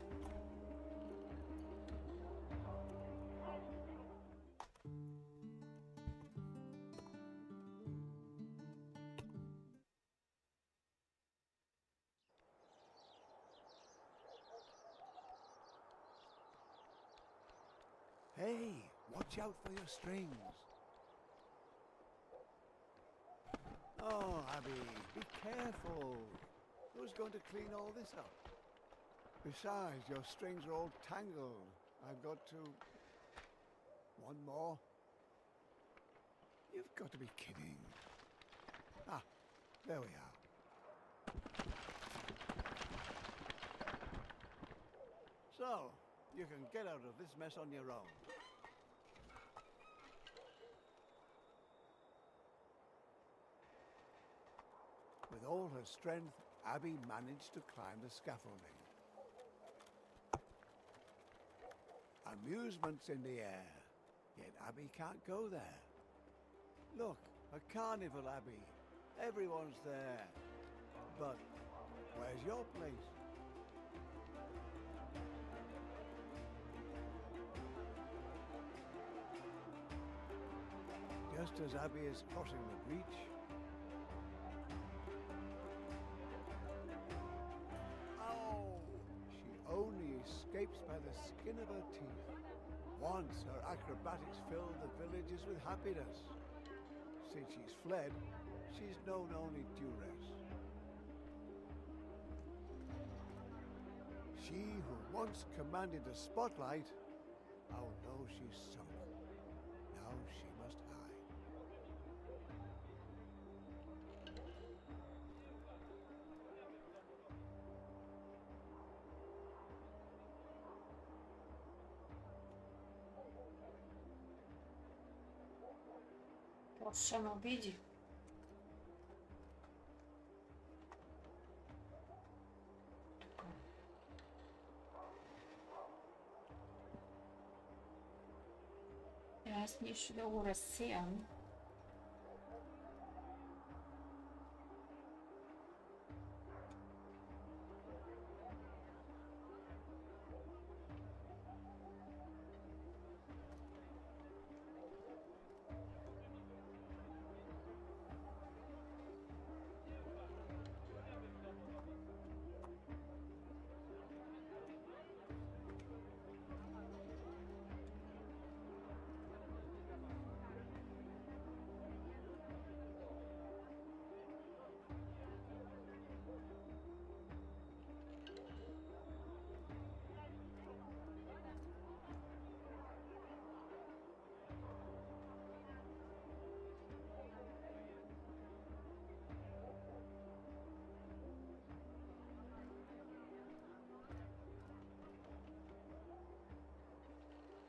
hey, watch out for your strings. Oh, Abby, be careful. Who's going to clean all this up? Besides, your strings are all tangled. I've got to... One more. You've got to be kidding. Ah, there we are. So, you can get out of this mess on your own. With all her strength, Abby managed to climb the scaffolding. Amusements in the air, yet Abby can't go there. Look, a carnival, Abby. Everyone's there. But where's your place? Just as Abby is crossing the breach, she only escapes by the skin of her teeth. Once her acrobatics filled the villagers with happiness. Since she's fled, she's known only duress. She who once commanded the spotlight, how low she sunk. Now she must hide. Proszę, widzi. Teraz niż do Rosjan.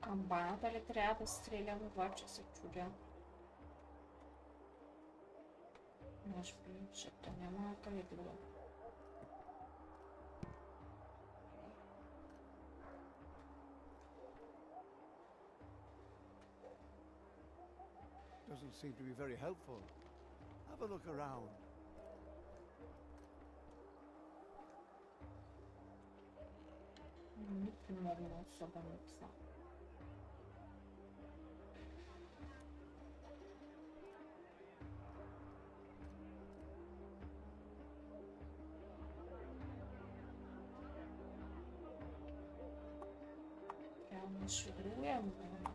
Камбаната ли трябва да стрелям, обаче се чудя. Може би, защото няма къде друго. Doesn't seem to be very helpful. Have a look around. Не помогна особено това. Трябва нещо друго я мога.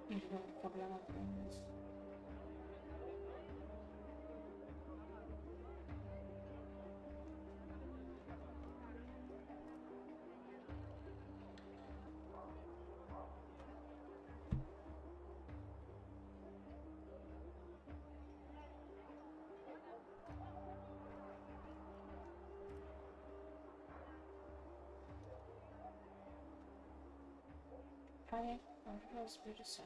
Или да проблема принес. Айде, разбира се.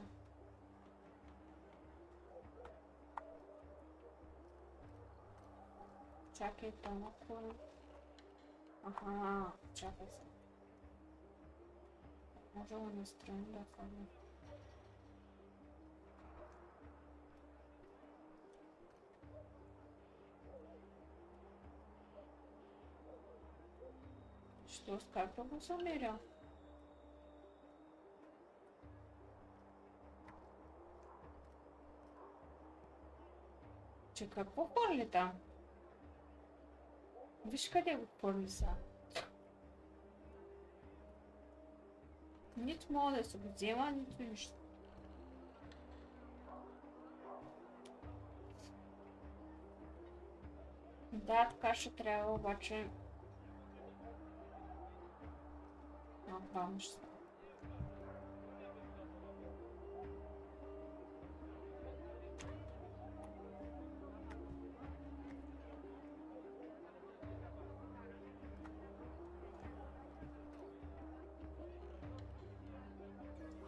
Чакай толкова. Аха, чакай се. Може да настроим да ходим. Що, с как да го замеря? Че какво хвърли там? Виж къде го хвърли са. Нито мога да се го взема, нито нищо. Да, така ще трябва, обаче... бавно ще става.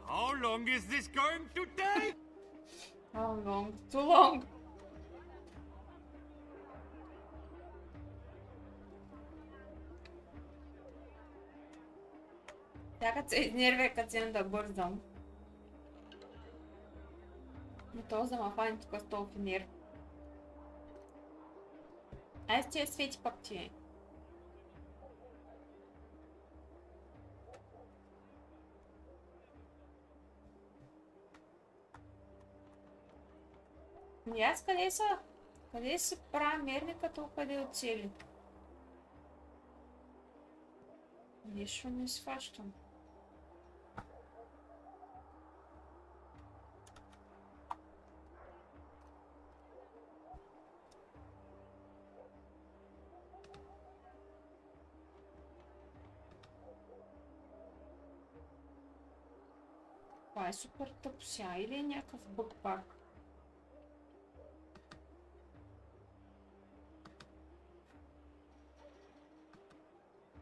How long is this going to take? How long? Too long! Тя като се изнервя, като си да бързам. И то за ма фани тук с този финир. Ай с тия свети пак ти. И аз къде са? Къде си правя мерниката, къде оцели? Нищо не сващам. Това е супер тъпо сега. Или е някакъв бъг пак?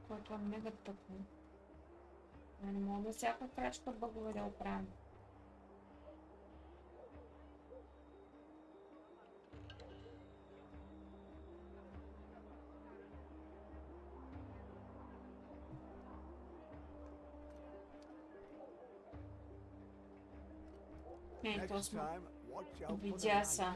Което е мега тъпо. Не мога да всяка крачка бъгове да оправим. Ей, то Next сме. time, watch out for the Видя light. са.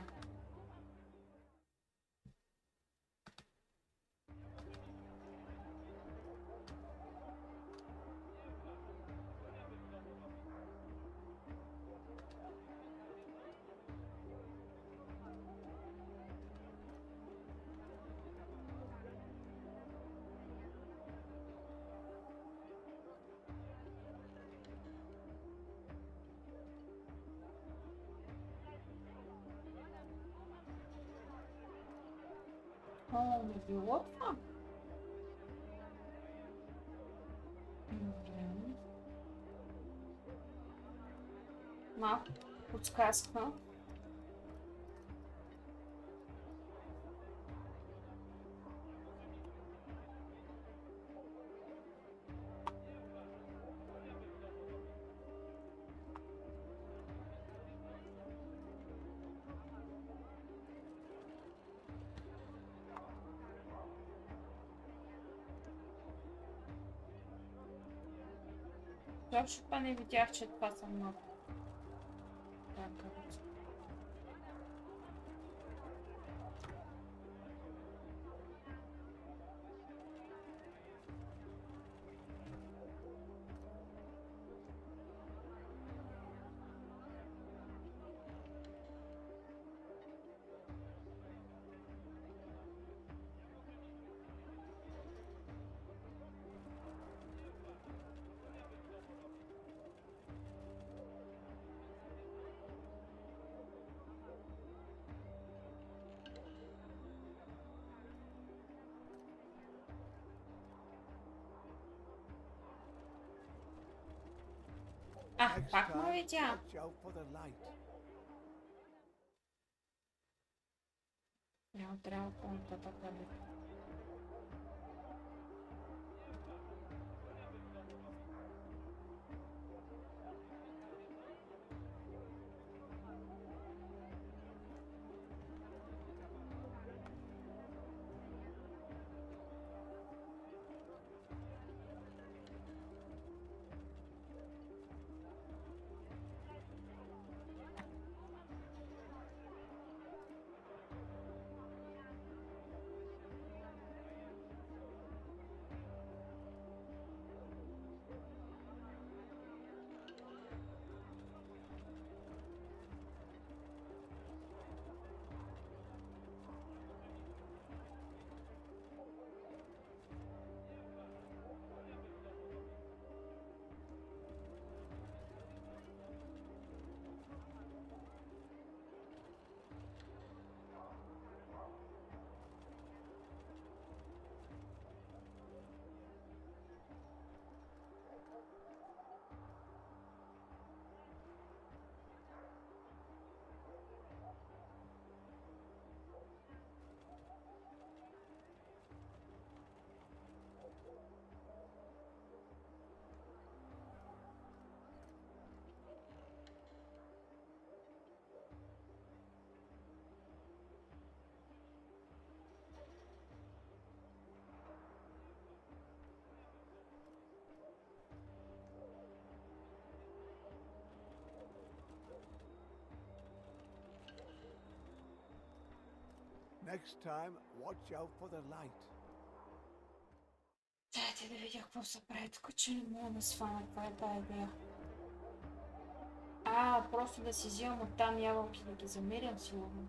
О, не било това. Добре. Малко подсказка. Точно това не видях, че това съм много. Така. Next Пак ме time, видя. watch out for the light. Няма трябва по-нататък да би. Next time, watch out for the light. Дайте да видя какво се прави тук, че не мога да свана. Това е тая идея. Просто да си взимам оттам ябълки да ги замерям сигурно.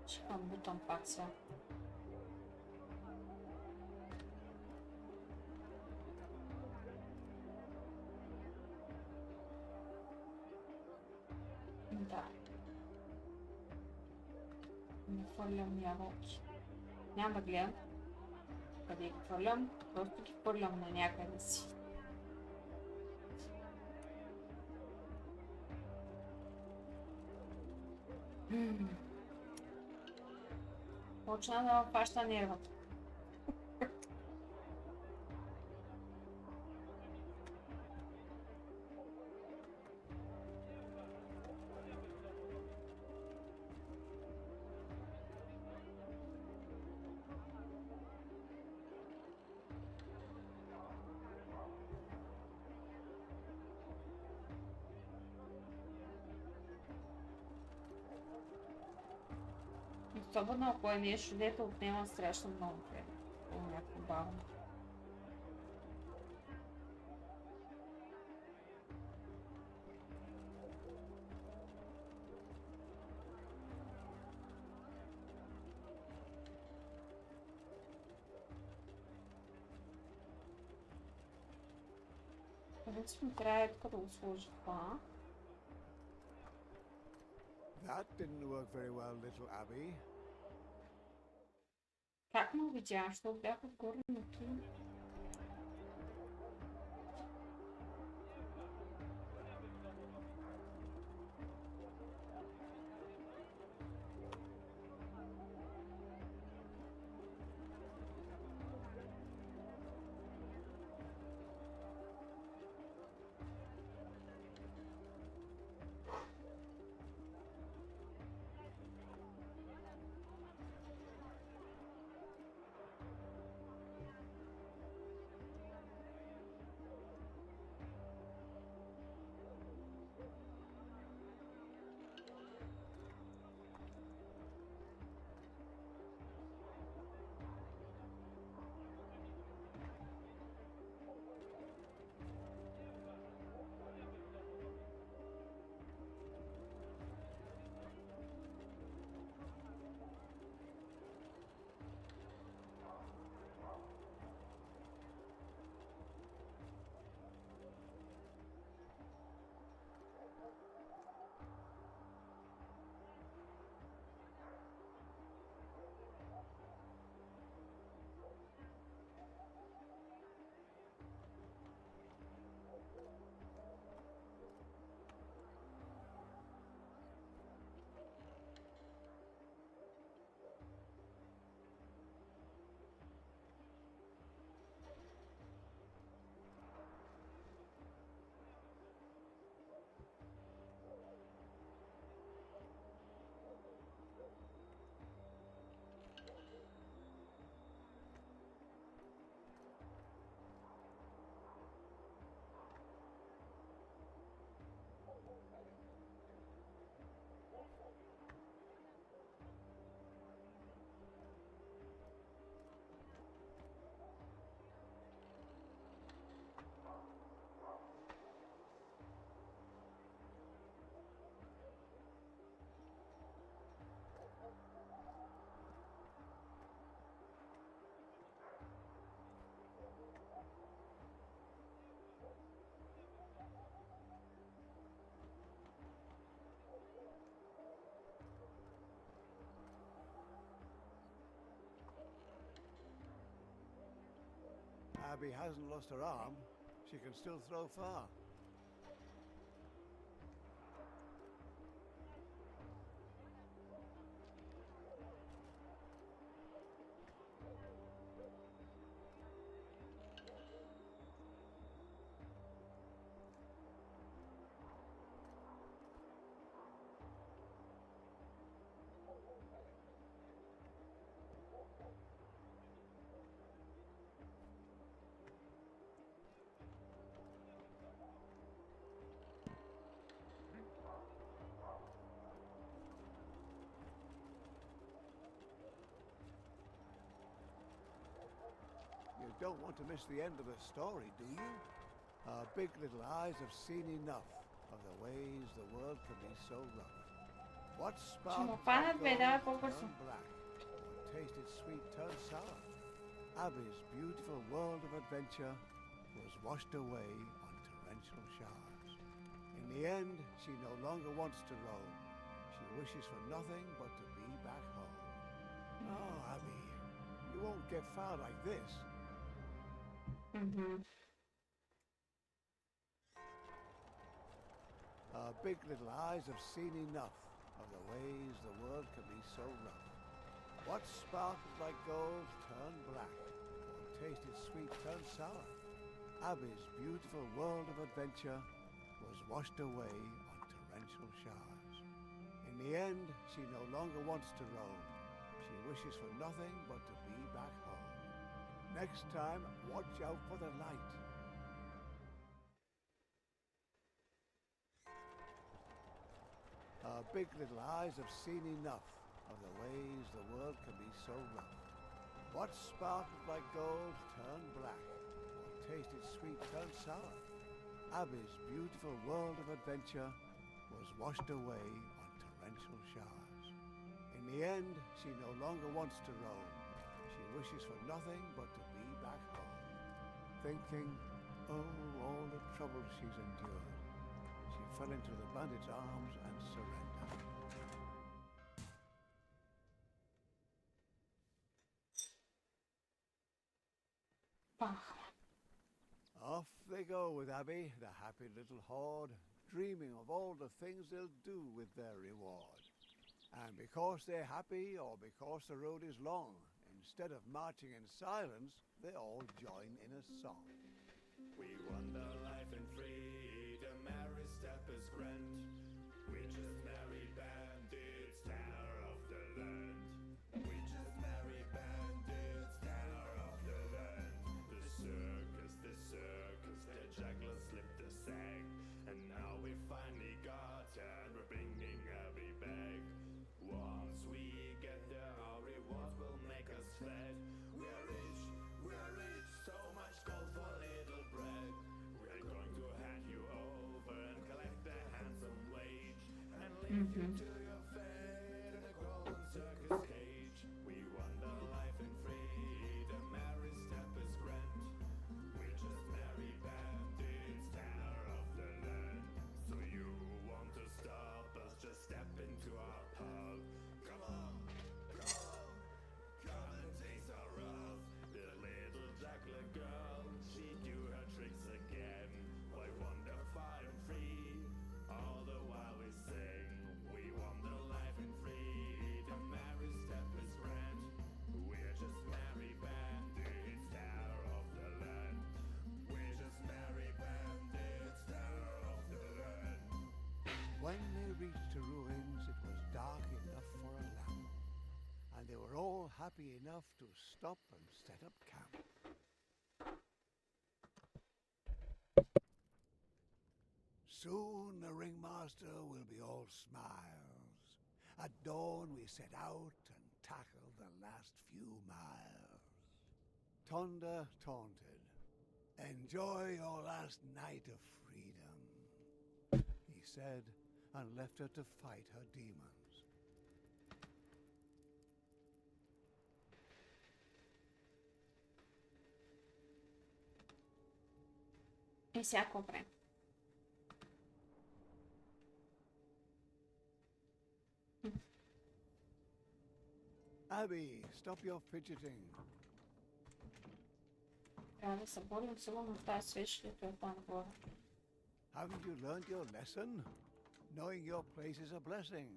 Ще бутам пак сега. Да. Не хвърлям ябълки. Няма да гледам къде ги хвърлям, просто ги хвърлям на някъде си. Почна да ме фаща нервата. Особено ако е нещо, дето отнема страшно много време. Някакво бавно. Принципно трябва тук да го сложи това. That didn't work very well, little Abby. Как ме видя, защото бях отгорнати? Abby hasn't lost her arm. She can still throw far. You don't want to miss the end of the story, do you? Our big little eyes have seen enough of the ways the world can be so rough. What sparked фанат, бе, давай gold по-бързо. turned black, what tasted sweet turned sour. Abby's beautiful world of adventure was washed away on torrential showers. In the end, she no longer wants to roam. She wishes for nothing but to be back home. Oh, Abby, you won't get far like this. Our big little eyes have seen enough of the ways the world can be so rough. What sparkled like gold turned black, what tasted sweet turned sour. Abby's beautiful world of adventure was washed away on torrential showers. In the end, she no longer wants to roam. She wishes for nothing but to be back home. Next time, watch out for the light. Her big little eyes have seen enough of the ways the world can be so rough. What sparkled like gold turned black, what tasted sweet turned sour. Abby's beautiful world of adventure was washed away on torrential showers. In the end, she no longer wants to roam. She wishes for nothing but to be back home. Thinking, oh, all the trouble she's endured, she fell into the bandit's arms and surrendered. Pah. Off they go with Abby, the happy little horde, dreaming of all the things they'll do with their reward. And because they're happy or because the road is long, instead of marching in silence, they all join in a song. We wander life in freedom, every step is grand. We just merry bandits, terror of the land. We just merry bandits, terror of the land. The circus, the juggler slipped the sack. And now we finally got her, and we're bringing Abby back. Once we get there, our rewards will make us fat. We're rich, so much gold for little bread. We're going to hand you over and collect a handsome wage and leave you to your fate in a golden circus cage. We wander life in freedom, every step is grand. We're just merry bandits, terror of the land. So you want to stop us? Just step into our pub. Come on, come and taste our rough. The little juggler girl, she do her tricks again. Why wander far and free? All the while we sing. We wander life in freedom, every step is grand. We're just merry bandits, terror of the land. We're just merry bandits, terror of the land. When they reached the ruins, it was dark enough for a lamp, and they were all happy enough to stop and set up camp. Soon the ringmaster will be all smiles. At dawn we set out and tackle the last few miles. Tonda taunted, "Enjoy your last night of freedom," he said, and left her to fight her demons. E se a comprei. Abby, stop your fidgeting. Трябва да се борим сигурно в тази свещите от там горе. Haven't you learned your lesson? Knowing your place is a blessing.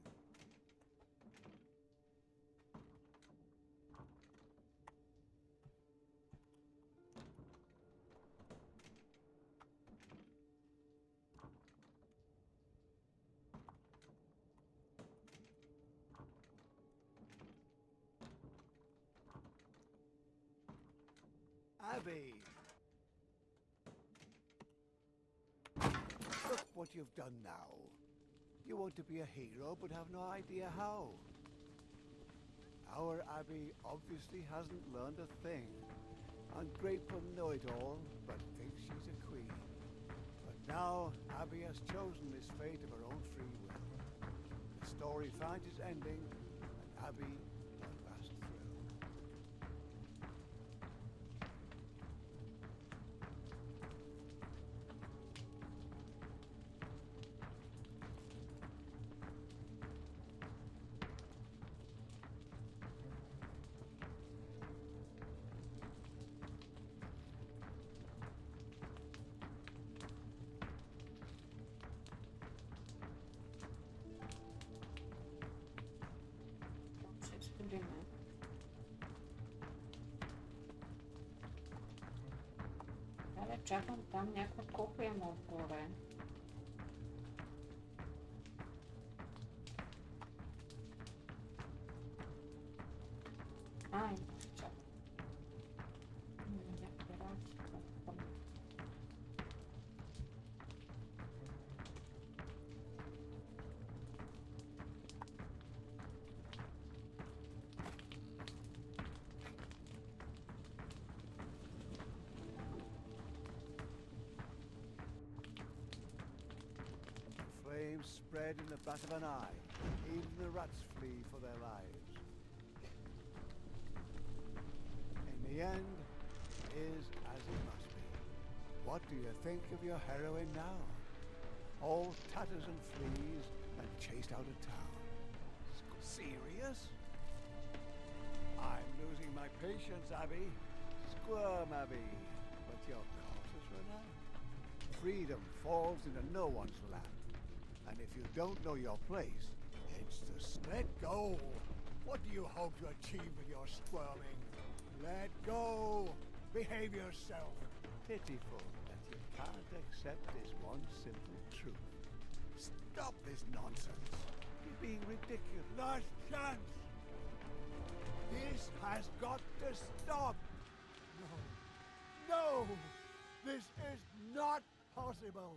Abby! Look what you've done now. You want to be a hero but have no idea how. Our Abby obviously hasn't learned a thing. Ungrateful know-it-all, but thinks she's a queen. But now Abby has chosen this fate of her own free will. The story finds its ending, and Abby will last through. Чакам там някаква копия има отгоре. Ай, чакай. Някакви работи. Flames spread in the bat of an eye. Even the rats flee for their lives. In the end, it is as it must be. What do you think of your heroine now? All tatters and fleas and chased out of town. Serious? I'm losing my patience, Abby. Squirm, Abby. But your cause has run out. Freedom falls into no one's lap. And if you don't know your place, it's the let go. What do you hope to achieve with your squirming? Let go. Behave yourself. Pitiful that you can't accept this one simple truth. Stop this nonsense. You're being ridiculous. Last chance. This has got to stop. No. No. This is not possible.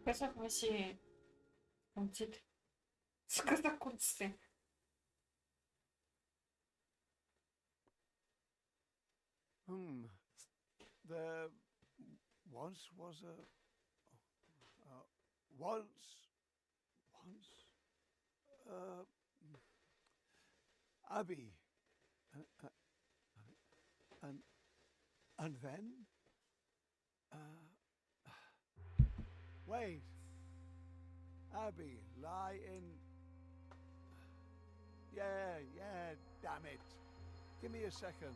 Сказахме си конците. Сказах конците. There once was a... once... Abby. And then... Wait. Abby, lie in... Yeah, damn it. Give me a second.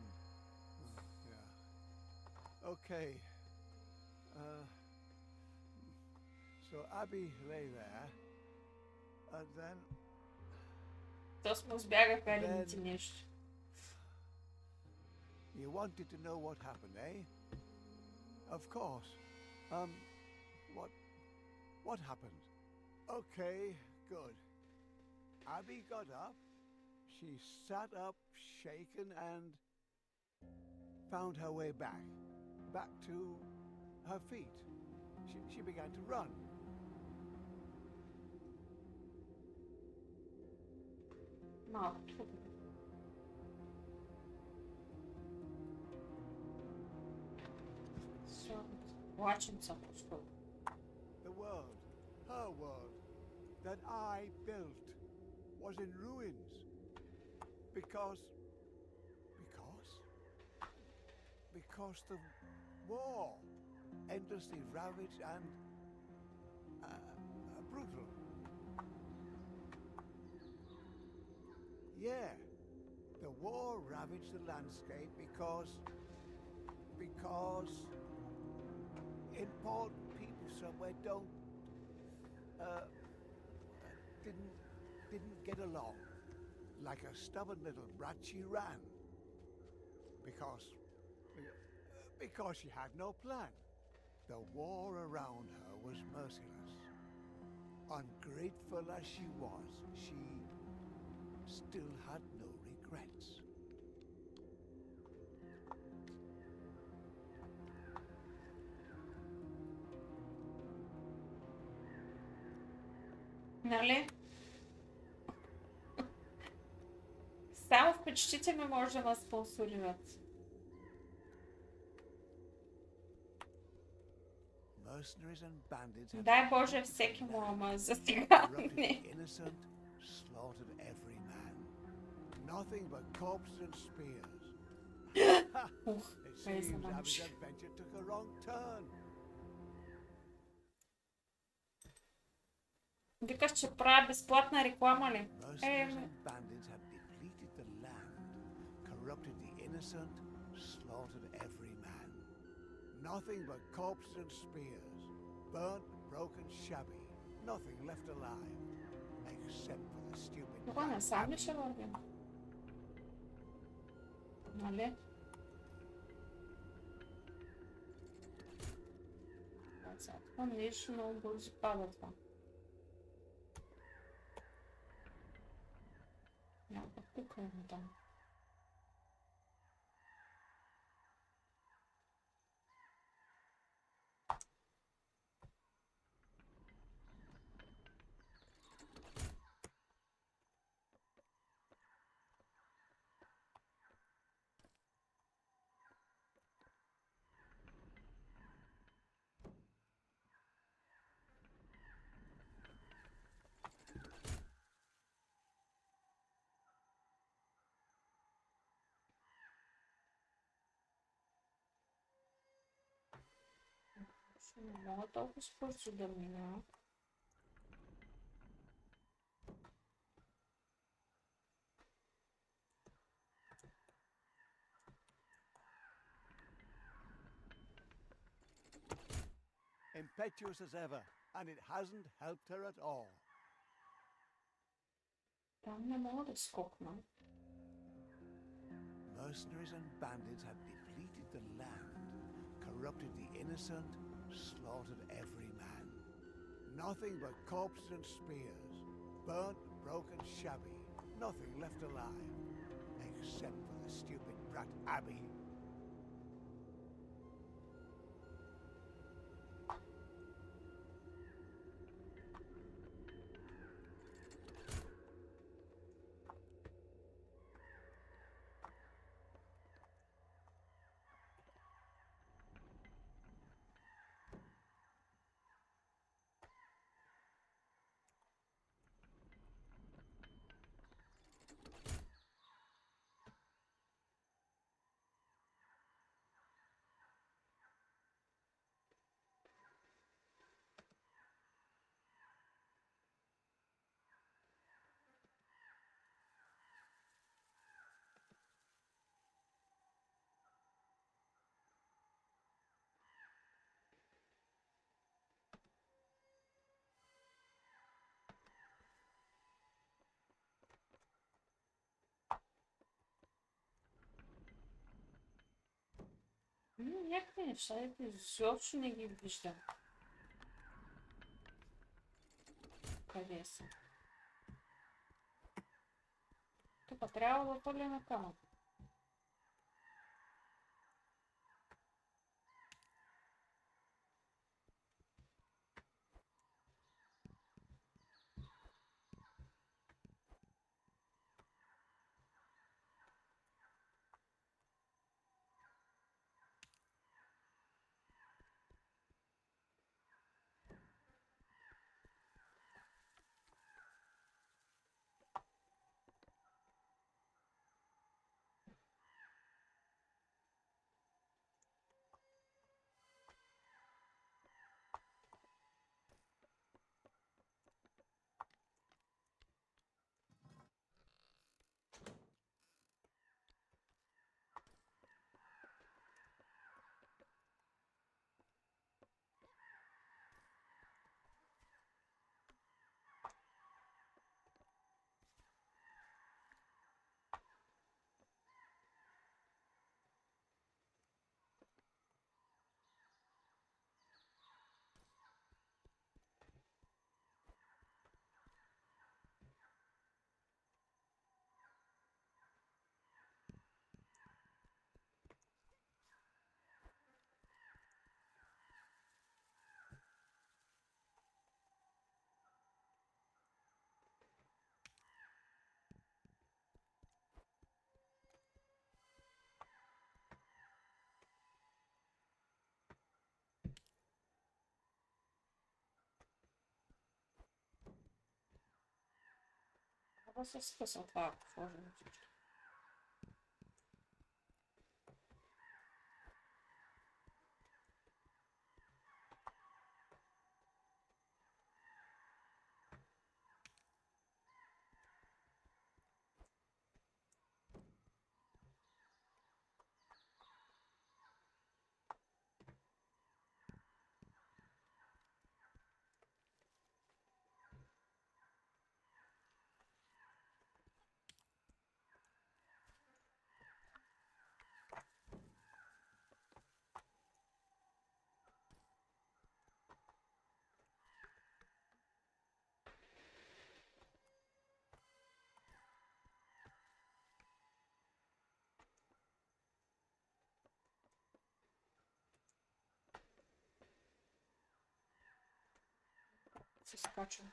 Yeah. Okay. So Abby lay there, and then... То сме избягаха единици нещо. You wanted to know what happened, eh? Of course. What happened? Okay, good. Abby got up. She sat up, shaken, and found her way back to her feet. She began to run. Малко трудно. Все, плачем са пусто. The world, her world, that I built was in ruins. Because the war endlessly ravaged and brutal. Yeah, the war ravaged the landscape because important people somewhere didn't get along. Like a stubborn little brat, she ran. Because she had no plan. The war around her was merciless. Ungrateful as she was, she still had no regrets. Нали? Само впечатлително може да ме спонсорират. Mercenaries and bandits had Дай Боже всеки му ме застигане. innocent, slaughtered every man. Nothing but corpses and spears. Ух, It кай seems се Abby's намши. adventure took a wrong turn. Викаш, че правя безплатна реклама ли? Mercenaries and bandits had depleted the land, corrupted the innocent, slaughtered every man. Nothing but corpses and spears, burnt, broken, shabby. Nothing left alive, except for the stupid... Това не сам ли ще вървим? Нали? Сега това нещо много бързо пада това. Някаква кука има там. Ще не мога толкова бързо да мина. Impetuous as ever, and it hasn't helped her at all. Там не мога да скокна. Mercenaries and bandits had depleted the land, corrupted the innocent, slaughtered every man. Nothing but corpses and spears, burnt, broken, shabby, nothing left alive, except for the stupid brat Abby. Някакви неща, изобщо не ги виждам. Къде са? Тук трябва да пъля на камък. Трябва да се скъсам това, ако сложим всички. Се скачам.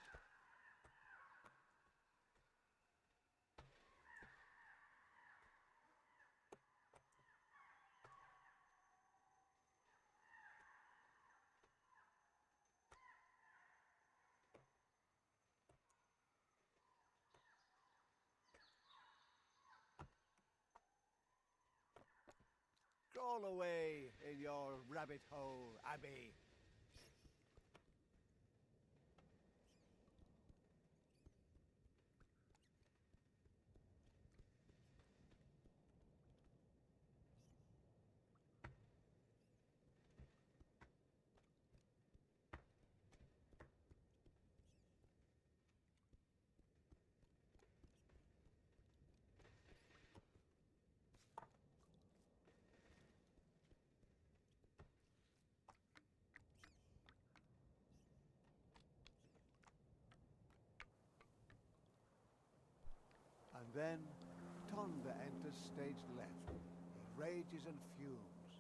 Crawl away in your rabbit hole, Abby. And then Tonda enters stage left. He rages and fumes.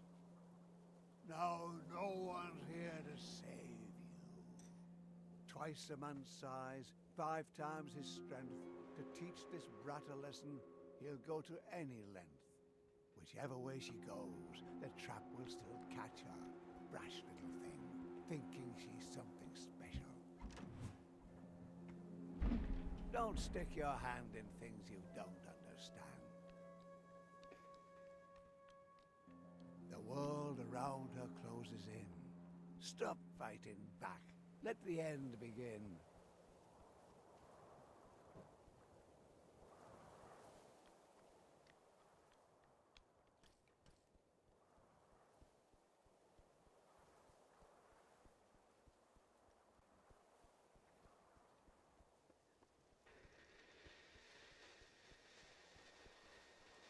Now no one's here to save you. Twice a man's size, 5 times his strength. To teach this brat a lesson, he'll go to any length. Whichever way she goes, the trap will still catch her. Brash little thing, thinking she's something special. Don't stick your hand in things you don't understand. The world around her closes in. Stop fighting back. Let the end begin.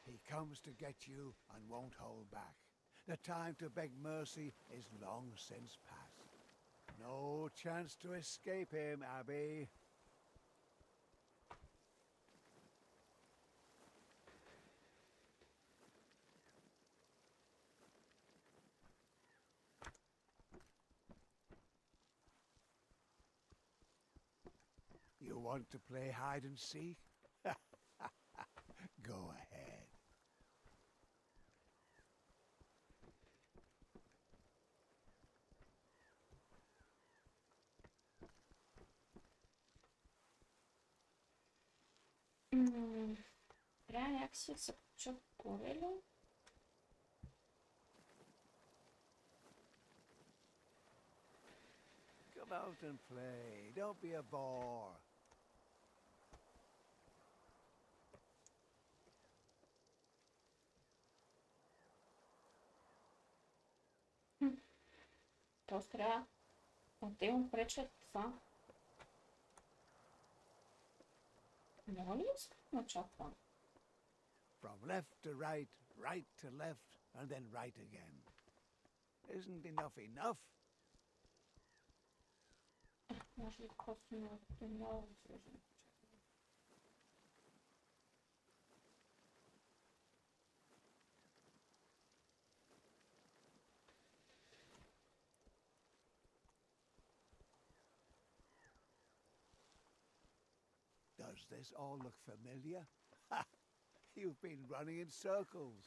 He comes to get you and won't hold back. The time to beg mercy is long since past. No chance to escape him, Abby. You want to play hide and seek? Go ahead. Трябва някакси да се кача горе ли? Come out and play. Don't be a bore. Тоест трябва да те му пречат това. Мога ли да се начапвам? From left to right, right to left, and then right again. Isn't enough enough? Може ли косвено да много свежим? Does this all look familiar? Ha! You've been running in circles.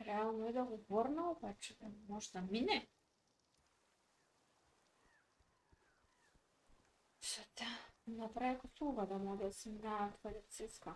Реално е да го върна, обаче да може да мине. Ще да направя услуга да мога да си минава където се иска.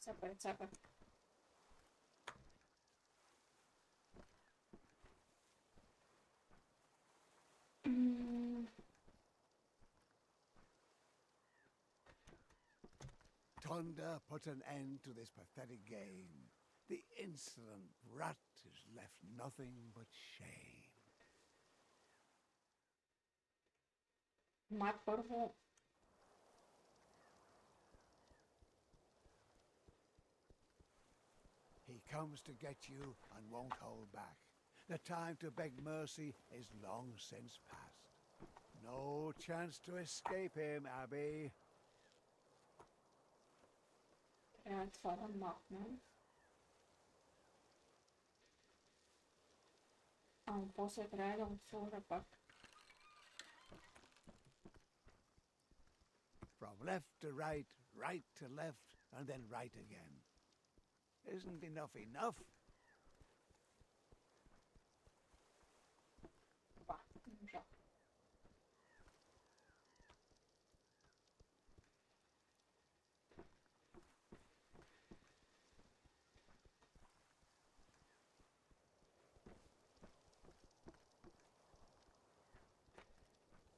Цапай, цапай. Thunder put an end to this pathetic game. The insolent brat has left nothing but shame. Мать порву. He comes to get you and won't hold back. The time to beg mercy is long since past. No chance to escape him, Abby. Трябва това да махнем. Ама после трябва да отворя пак. From left to right, right to left, and then right again. Isn't enough enough? Ба, не можах.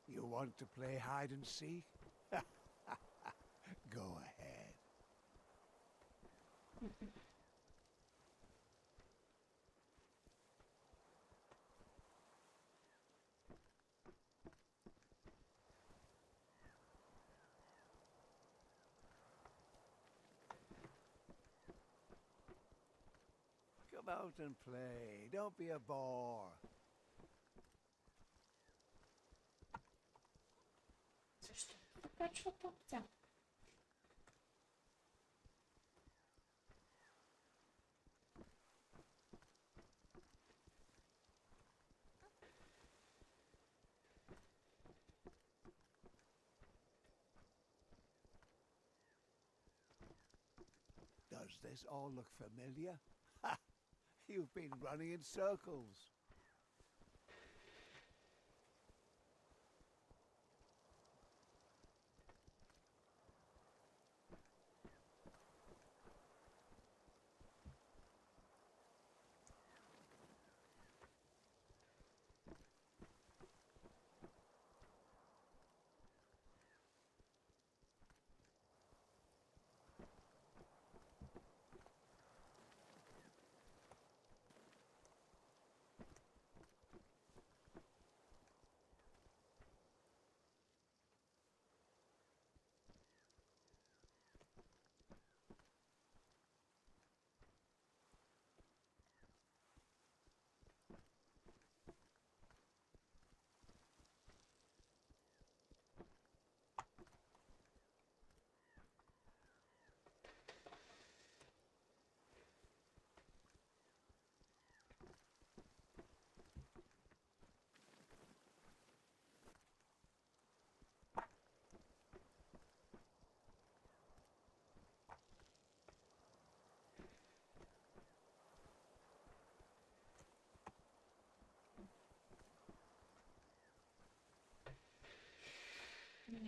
You want to play hide and seek? Go ahead. Come out and play. Don't be a bore. Защо така чува топця? Does this all look familiar? Ha! You've been running in circles.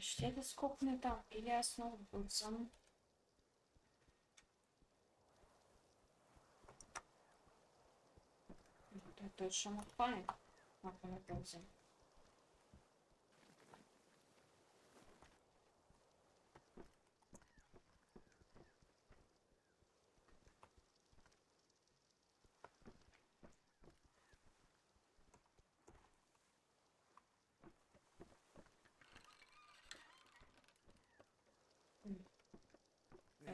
Ще да скокне там, или аз много бързам. Той ще ме хване, ако не бързам.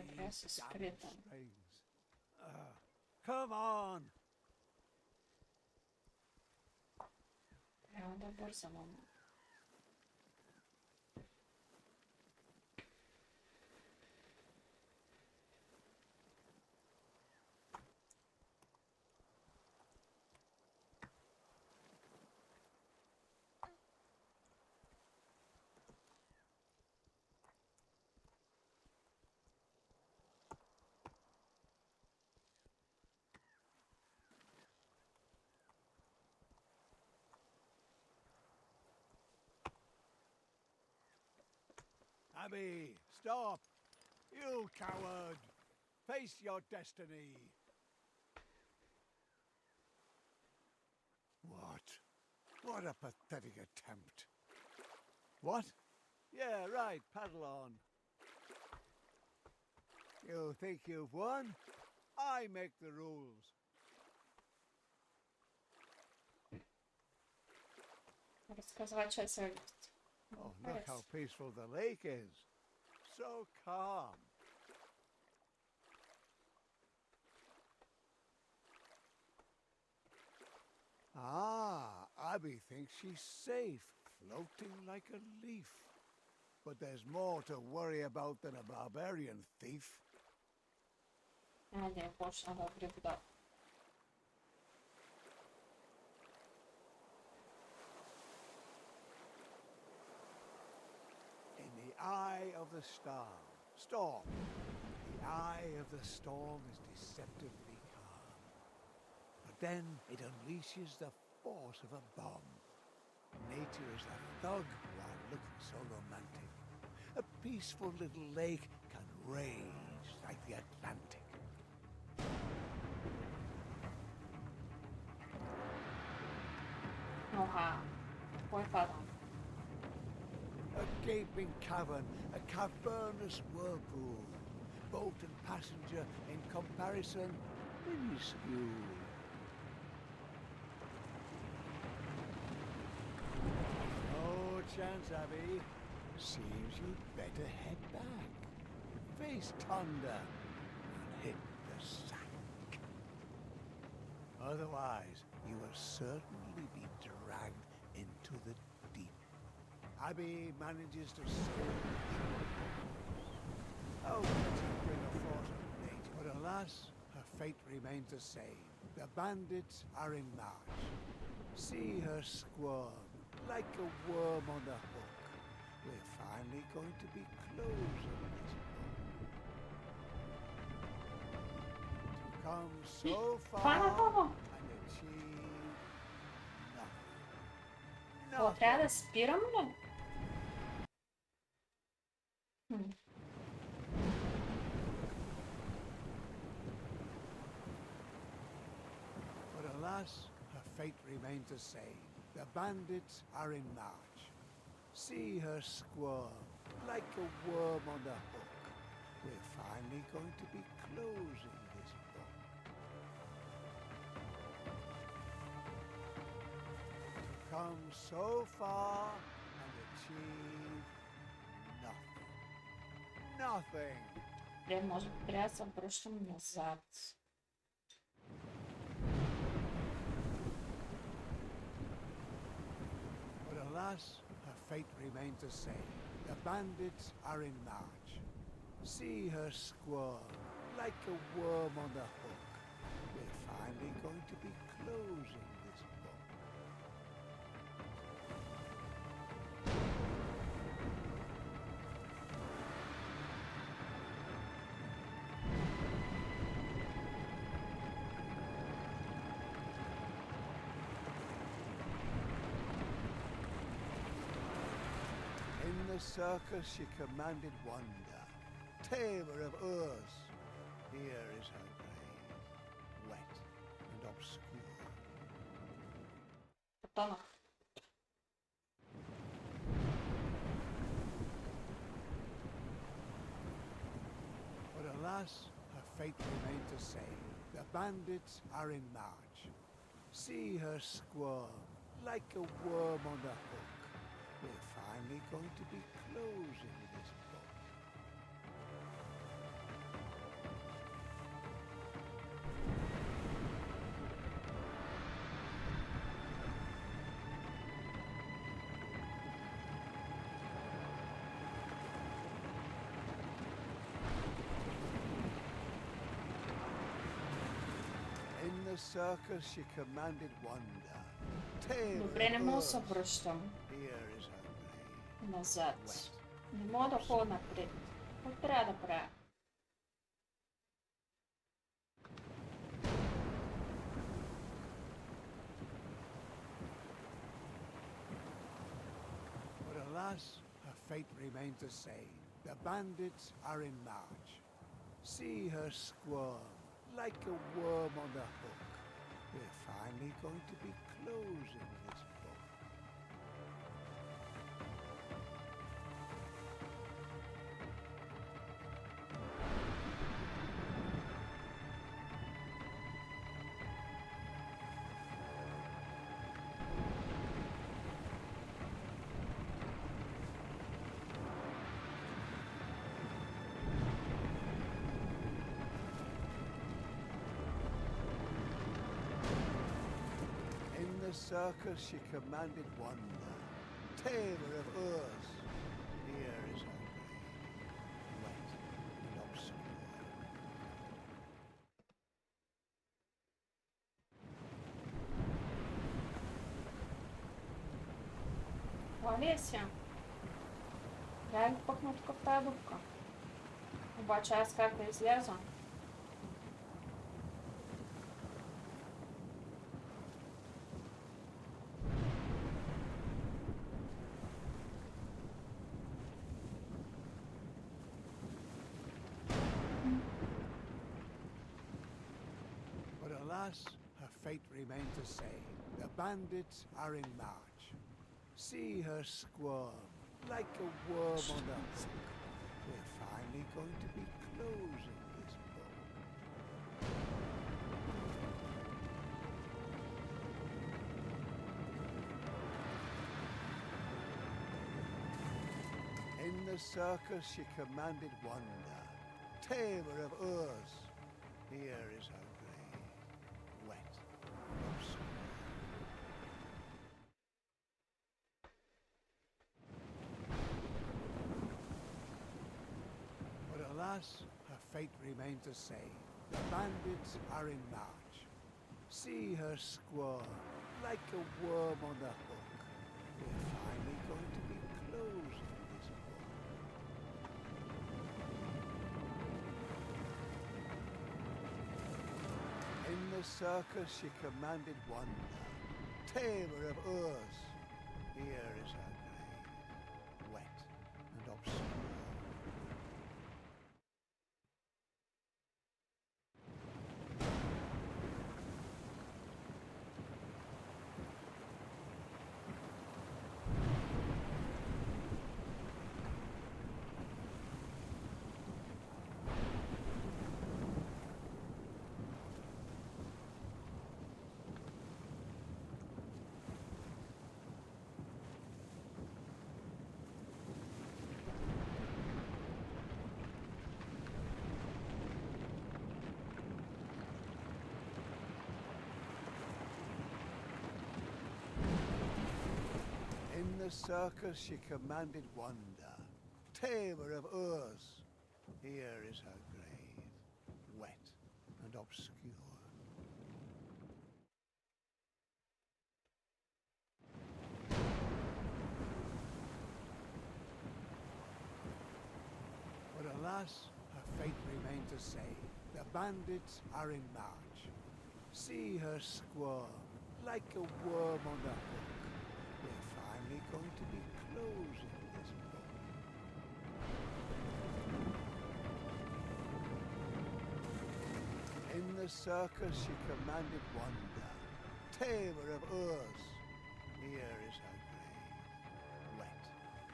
These Yes, it's damn pretty done. strings. Come on! Трябва да бързам, ама. Abby, stop! You coward! Face your destiny. What? What a pathetic attempt. What? Yeah, right, paddle on. You think you've won? I make the rules. Rozkazovača se Oh, look how peaceful the lake is. So calm. Ah, Abby thinks she's safe, floating like a leaf. But there's more to worry about than a barbarian thief. Ajde, počnem dobro da. In the eye of the storm. The eye of the storm is deceptively calm. But then it unleashes the force of a bomb. Nature is a thug while looking so romantic. A peaceful little lake can rage like the Atlantic. Oha, poi padam. A gaping cavern, a cavernous whirlpool. Boat and passenger in comparison, minuscule. No chance, Abby. Seems you'd better head back. Face Tonda and hit the sack. Otherwise, you will certainly be dragged into the deep. Abby manages to sail. Oh, let her bring a force of nature. But alas, her fate remains the same. The bandits are in march. See her squirm like a worm on the hook. We're finally going to be closing this book. To come so Hvala far Bogu. and achieve nothing. Ovo treba da spiramo? But alas, her fate remains the same. The bandits are in march. See her squirm like a worm on the hook. We're finally going to be closing this book. To come so far and achieve nothing. Nothing. Treba sam prošla nazad. But alas, her fate remains the same. The bandits are in march. See her squirm like a worm on the hook. We're finally going to be closing this book. In the circus she commanded wonder, tamer of Urs. Here is her grave, wet and obscure. Potomak. But alas, her fate remains the same. The bandits are in march. See her squirm like a worm on the hook. We're finally going to be closing this book. In the circus she commanded wonder, tamer Добре, не of мога да се Urs. връщам Here is her grave, назад. wet. Не мога да ходя напред. Какво трябва да правя? But alas, her fate remains the same. The bandits are in march. See her squirm like a worm on a hook. We're finally going to be closing this book. In the circus she commanded wonder, tamer of Urs. Here is her grave, wet and obscure. Олеся. Реально пахнуть кота дубка. Вбачаю з карти злязу. But alas, her fate remains the same. The bandits are in march. See her squirm like a worm on a hook. We're finally going to be closing this book. In the circus she commanded wonder, tamer of Urs. Here is her grave, wet and obscure. But alas, her fate remains the same. The bandits are in march. See her squirm like a worm on a hook. We're finally going to be closing this book. In the circus she commanded wonder, tamer of Urs. Here is her grave, wet and obscure. In the circus she commanded wonder, tamer of Urs. Here is her grave, wet and obscure. But alas, her fate remains the same. The bandits are in march. See her squirm like a worm on a hook. We're finally going to be closing this book. In the circus she commanded wonder, tamer of Urs. Here is her grave, wet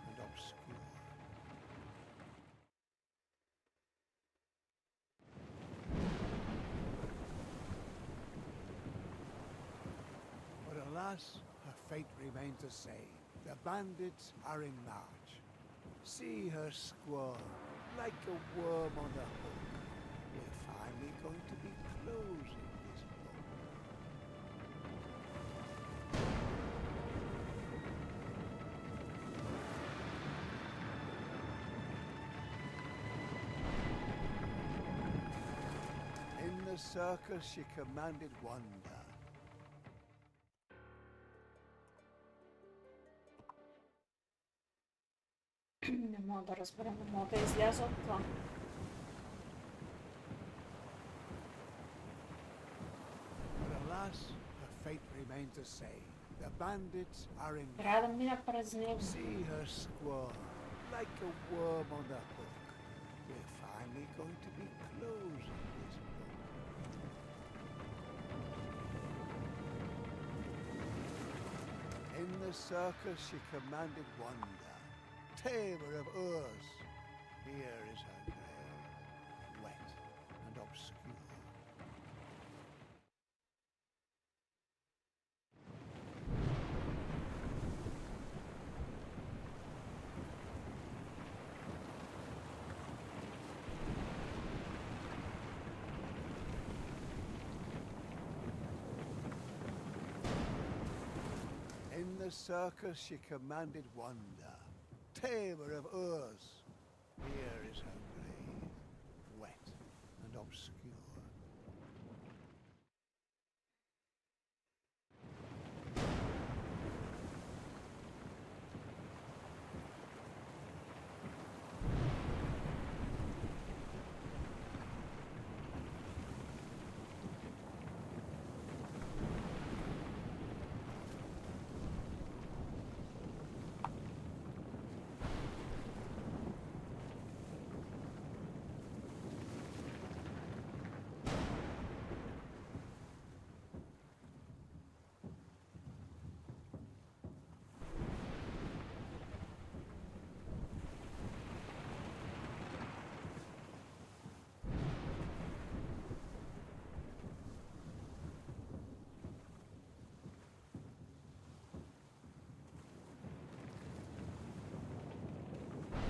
and obscure. But alas, her fate remains the same. The bandits are in march. See her squirm like a worm on a hook. We're finally going to be closing this book. In the circus she commanded wonder. Не мога да разберем, не мога да изляза от това. But alas, her fate remains the same. The bandits are in Трябва да мина през него. See her squirm like a worm on a hook. We're finally finally going to be closing this book. In the circus she commanded wonder, tamer of Urs. Here is her grave, wet and obscure. In the circus she commanded wonder, tamer of Urs. Here is her grave, wet and obscure.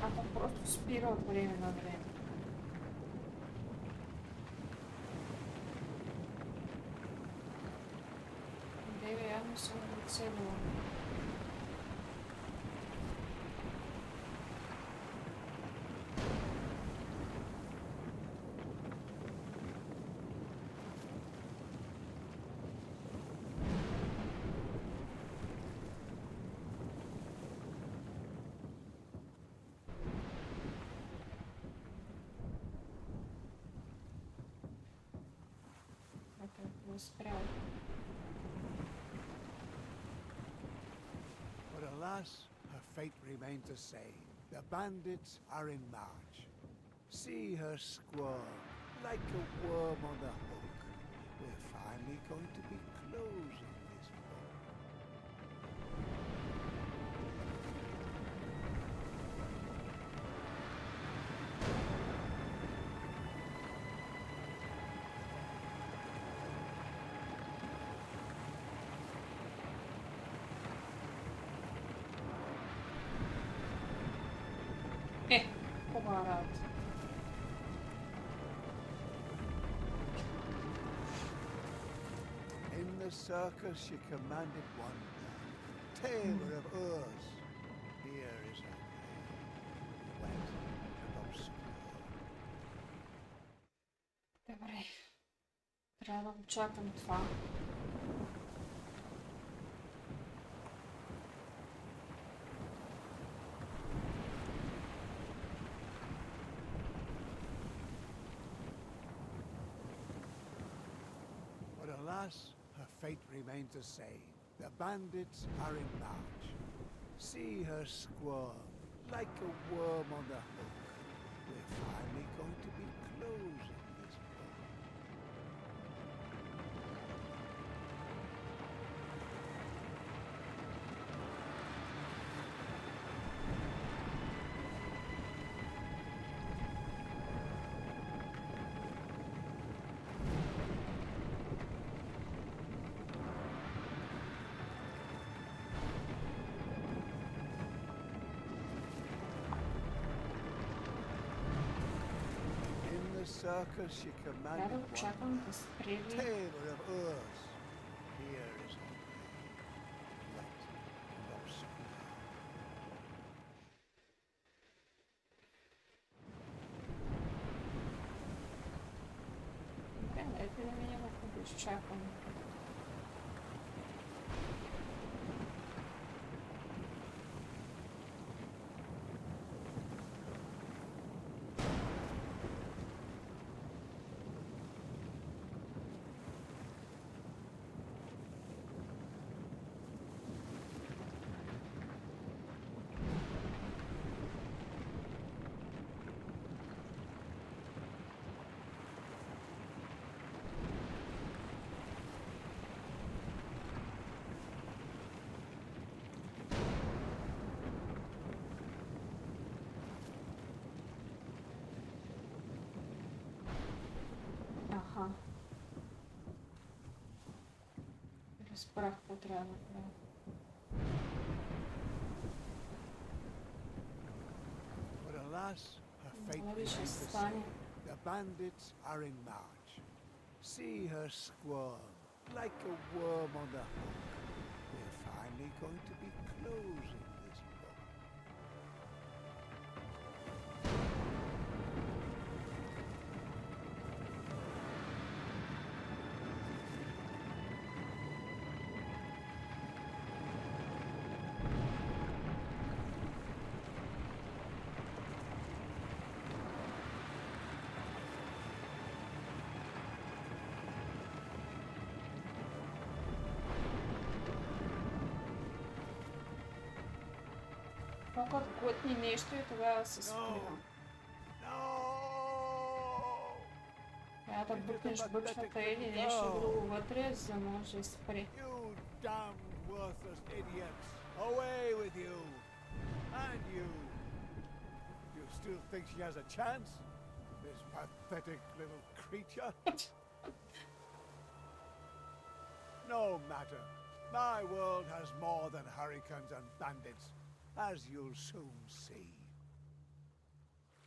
А там просто вперед время на время. Дэви явно сегодня целую. Это воспрял. But alas, her fate remains the same. The bandits are in march. See her squirm like a worm on the hook. We're finally going to be closing this book. Поворот. In the circus she commanded wonder, tamer of Urs. Here is her grave, wet and obscure. Добре. Трябва да го чакам това. But alas, her fate remains the same. The bandits are in march. See her squirm like a worm on the hook. We're finally going to be closing this book. In the circus she Трябва commanded да го wonder, чакам да спре ли. tamer of Urs. Here is her grave, wet and obscure. Добре, дайте да видим ако го изчакам. З праху треба. But alas, her fate Навіщо remains the стане? same. The bandits are in march. See her squirm, like a worm on the hook. We're finally going to be closing this book. Fakat godni nešto je тогава се No! спирам. No! Я да бутнеш бъчвата или нещо друго вътре, за да може да спре. You damn worthless idiots! Away with you! And you! You still think she has a chance? This pathetic little creature? No matter. My world has more than hurricanes and bandits, as you'll soon see.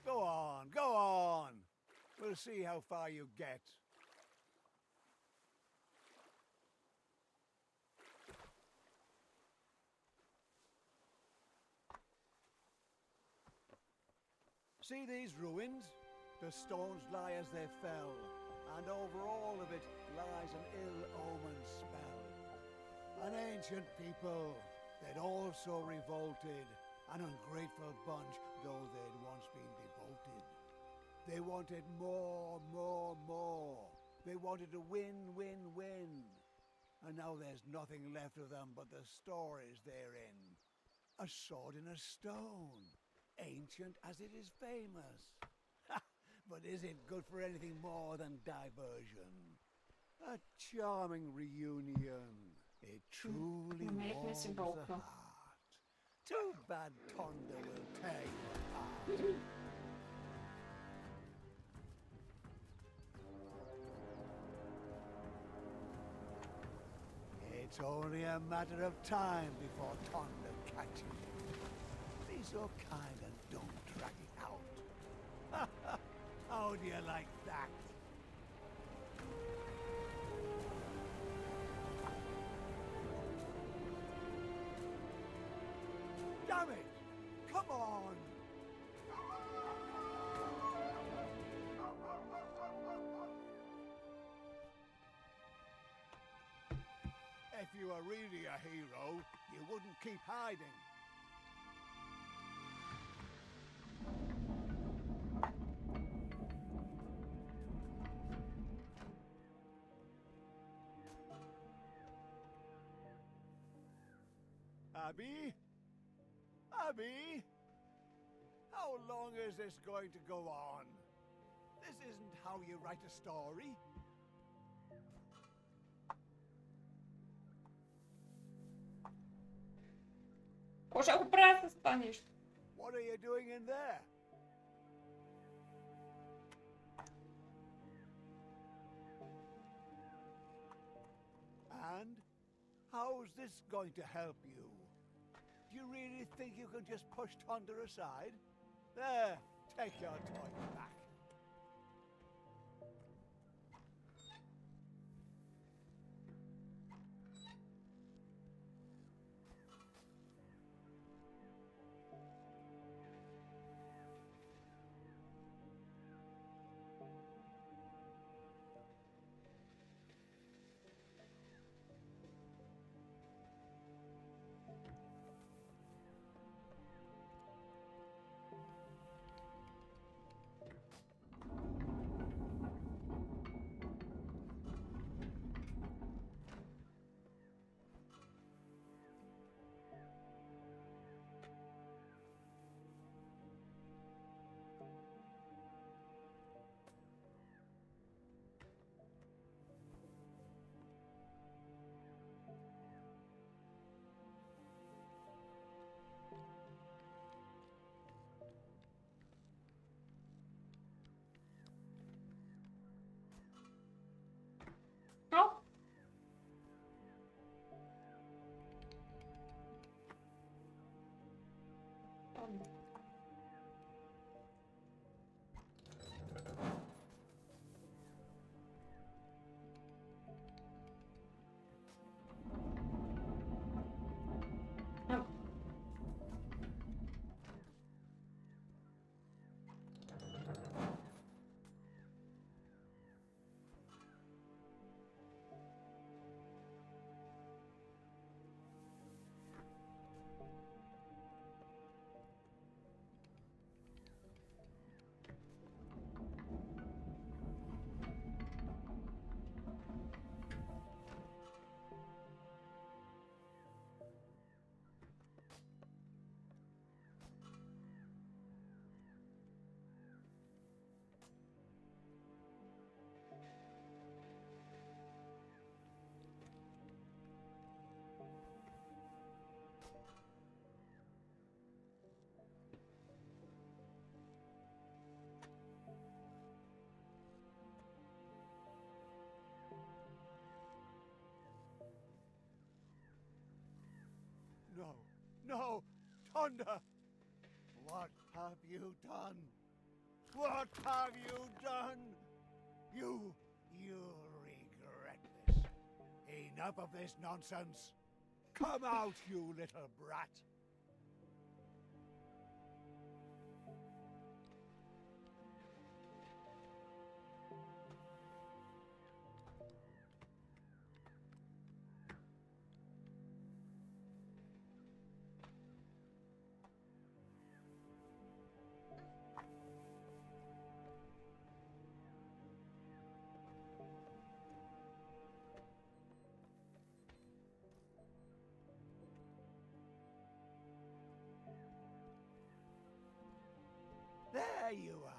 Go on, go on! We'll see how far you get. See these ruins? The stones lie as they fell, and over all of it lies an ill-omened spell. An ancient people, they'd also revolted, an ungrateful bunch, though they'd once been devoted. They wanted more, more, more. They wanted to win, win, win. And now there's nothing left of them but the stories they're in. A sword in a stone, ancient as it is famous. But is it good for anything more than diversion? A charming reunion. It truly Намерихме си warms the болка. heart. Too bad thunder will tear you apart. It's only a matter of time before thunder catches you. Be so kind and don't drag it out. How do you like that? Damn it! Come on! If you were really a hero, you wouldn't keep hiding. Abby? Abby? How long is this going to go on? This isn't how you write a story. Може ако правя с това нещо? What are you doing in there? And how's this going to help you? Do you really think you can just push Thunder aside? There, take your toy back. Ладно. Ам. No, no, Thunder! What have you done? What have you done? You'll regret this. Enough of this nonsense. Come out, you little brat. There you are.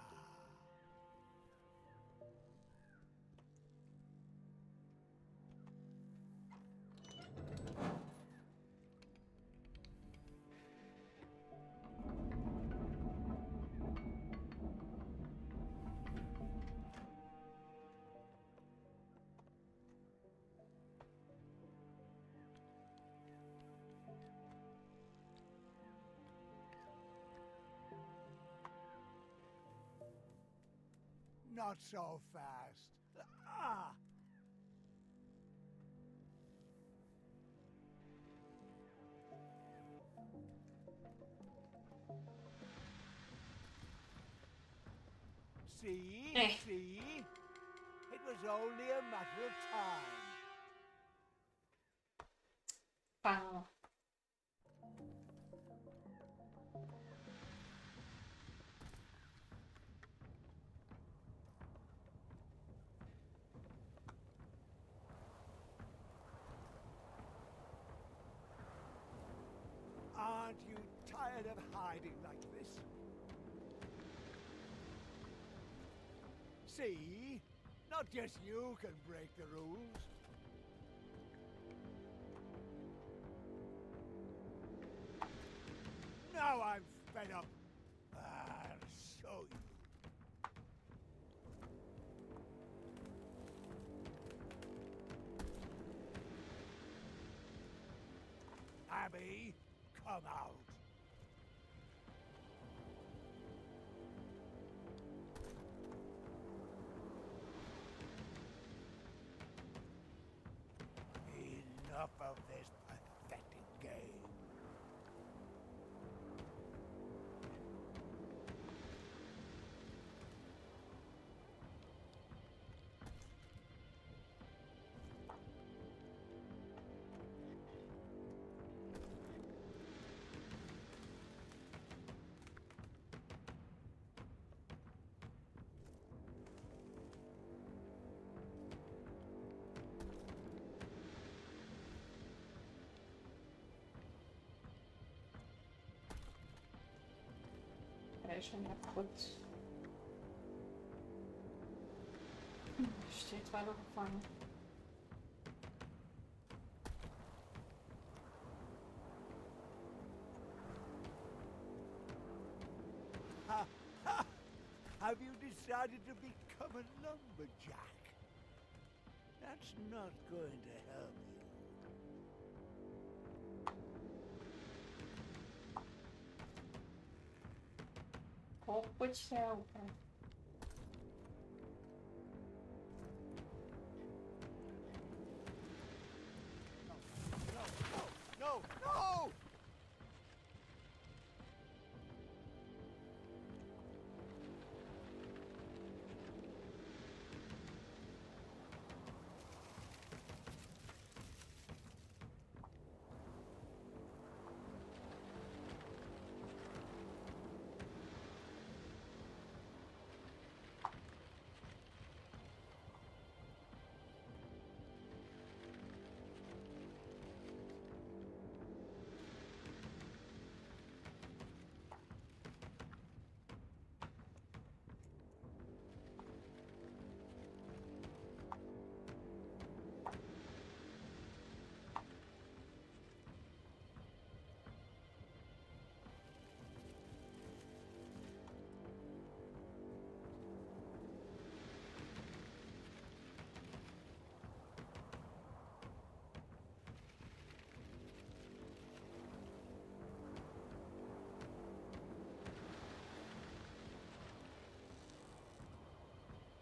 Not so fast. Ah! See? Eh. See? It was only a matter of time. Wow. Aren't you tired of hiding like this? See? Not just you can break the rules. Now I'm fed up. I'll show you. Abby, come out. Enough of this pathetic game. Решение хоть... Steht weiter gefangen. Ha, ha! Have you decided to become a lumberjack? That's not going to help you. Опачалка. No! No!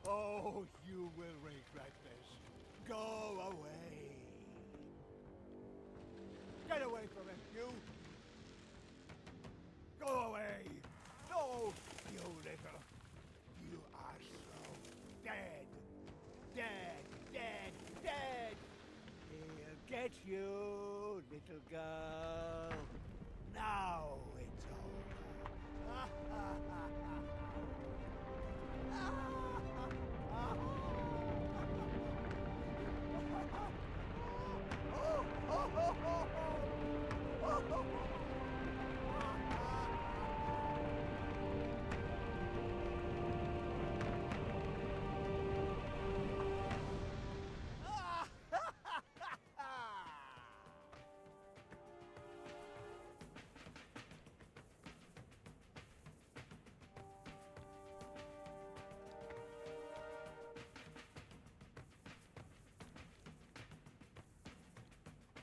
Oh, you will regret this. Go away. Get away from him, you! Go away! No, you little... You are so dead. Dead, dead, dead! He'll get you, little girl. Now it's over.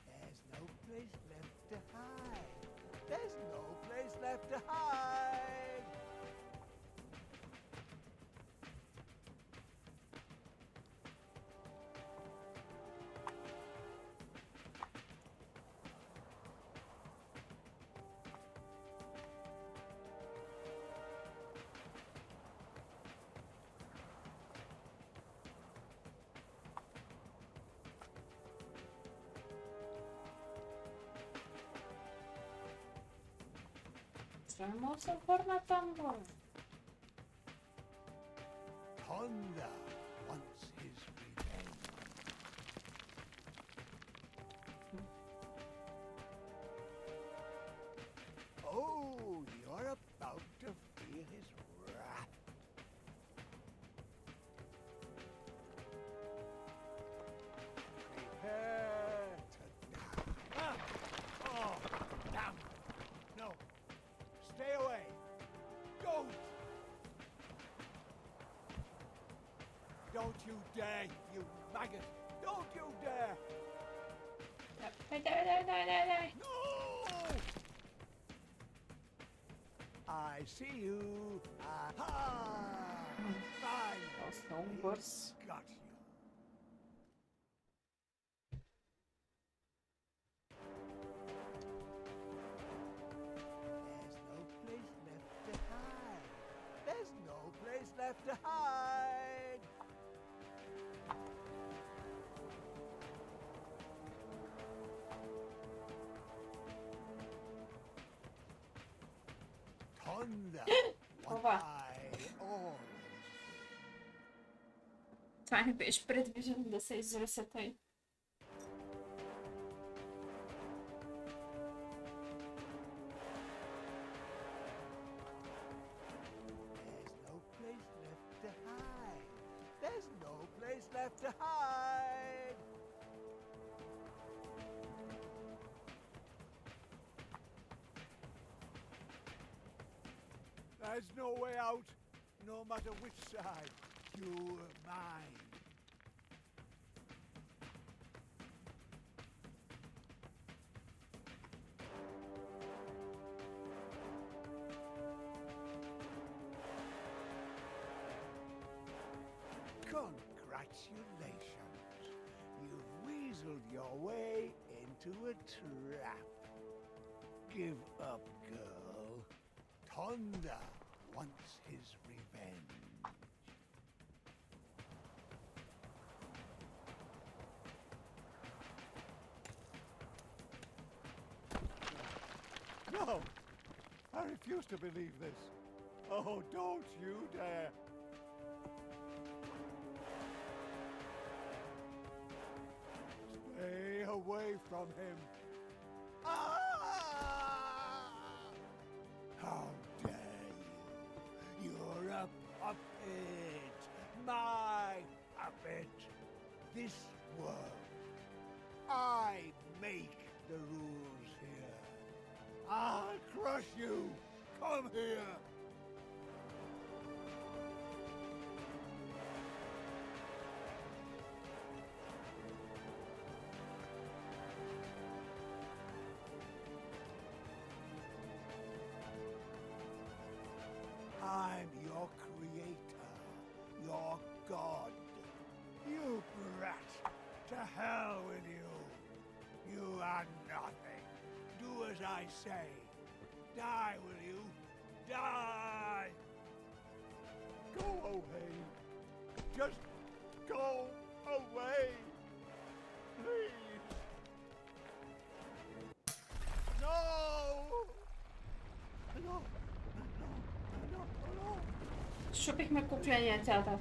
There's no place left to hide. There's no place left to hide. Czemu są forma tambo? Honda wants his revenge. Oh, you're about to feel his wrath. Prepare to die. Ah! Oh, damn! No. Stay away. Don't! Don't you dare, you maggot! Don't you dare! No! I see you. Aha! Fine. Snowboards. Got you. There's no place left to hide. Thunder. What Opa. I always Fajnie byś predvision da se izresetaj. There's no place left to hide. There's no way out, no matter which side. You're mine. your way into a trap. Give up, girl. Tonda wants his revenge. No! I refuse to believe this. Oh, don't you dare! Stay away from him. Ah! How dare you? You're a puppet. My puppet. This world. I make the rules here. I'll crush you. Come here. I'm your creator, your god. You brat, to hell with you. You are nothing. Do as I say. Die, will you? Die! Go away. Just go away. Please. No! No! Що bych mi kupienia dziada?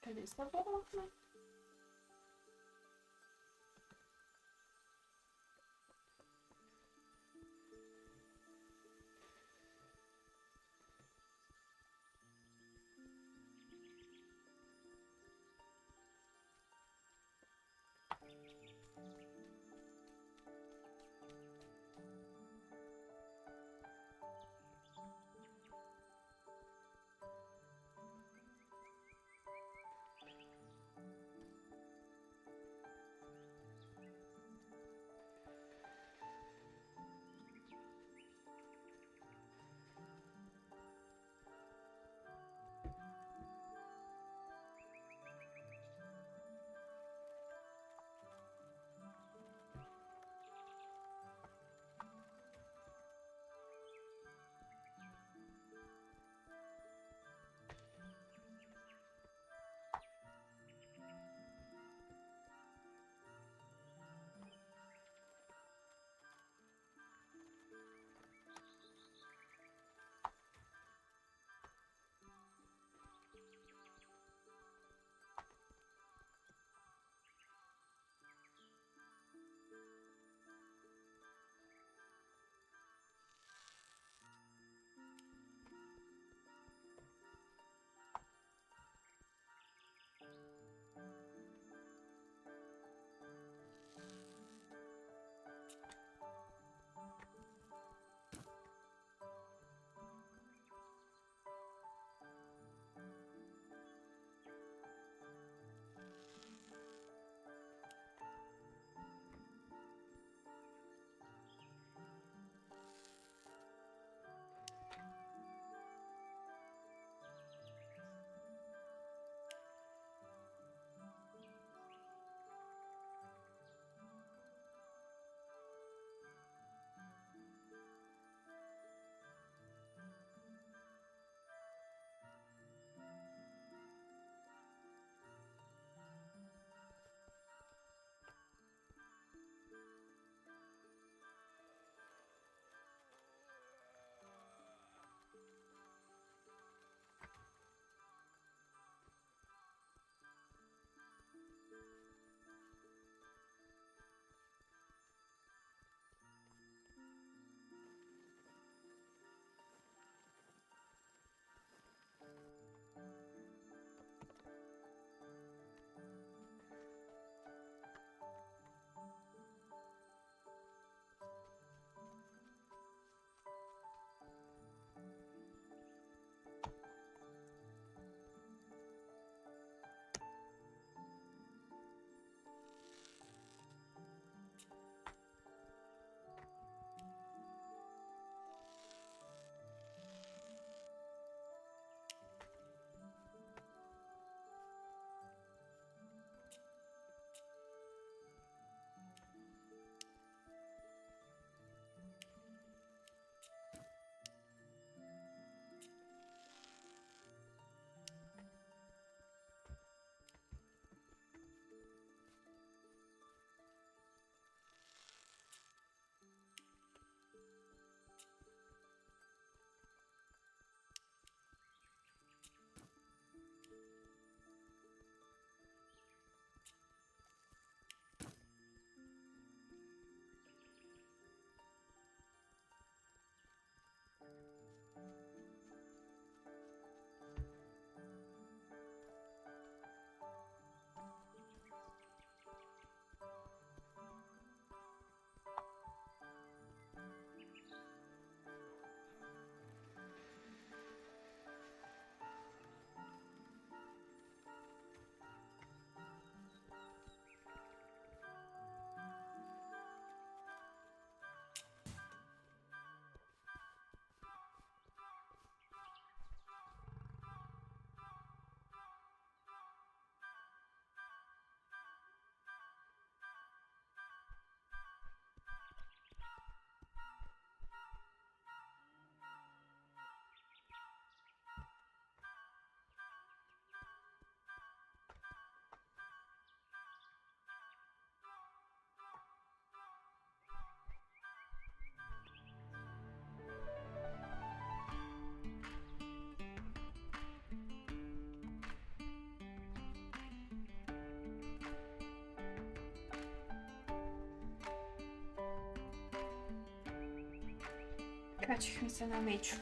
Kalista było okno? Качихме се на Мечо.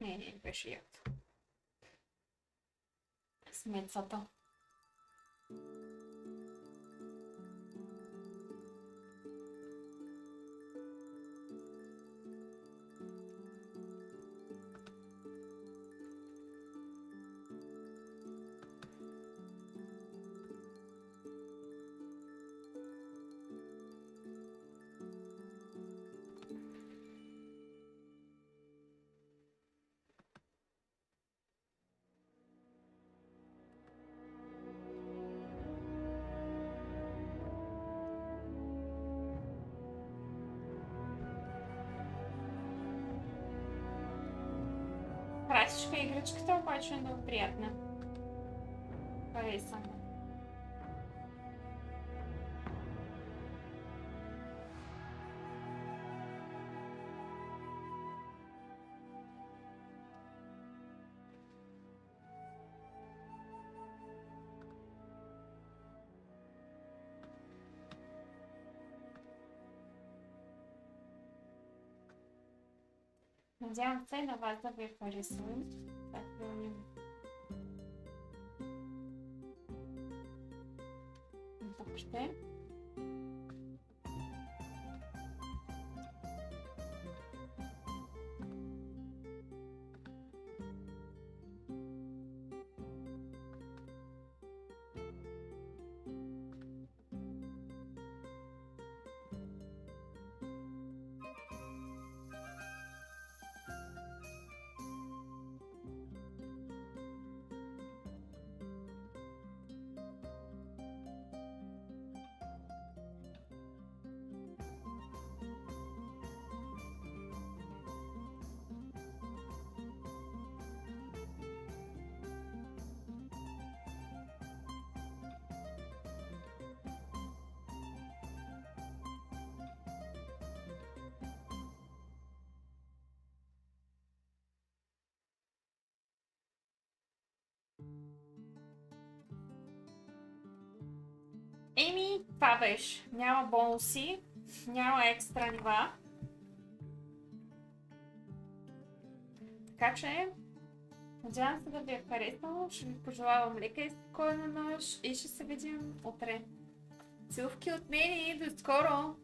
Не беше якото. Смецата. Красичка играчката обаче е много приятна. Хареса ме. Надявам се на вас да ви е харесало. Тук ще. Еми, това беше. Няма бонуси, няма екстра нива. Така че, надявам се да ви е харесало. Ще ви пожелавам лека и спокойна нощ и ще се видим утре. Целувки от мен и до скоро!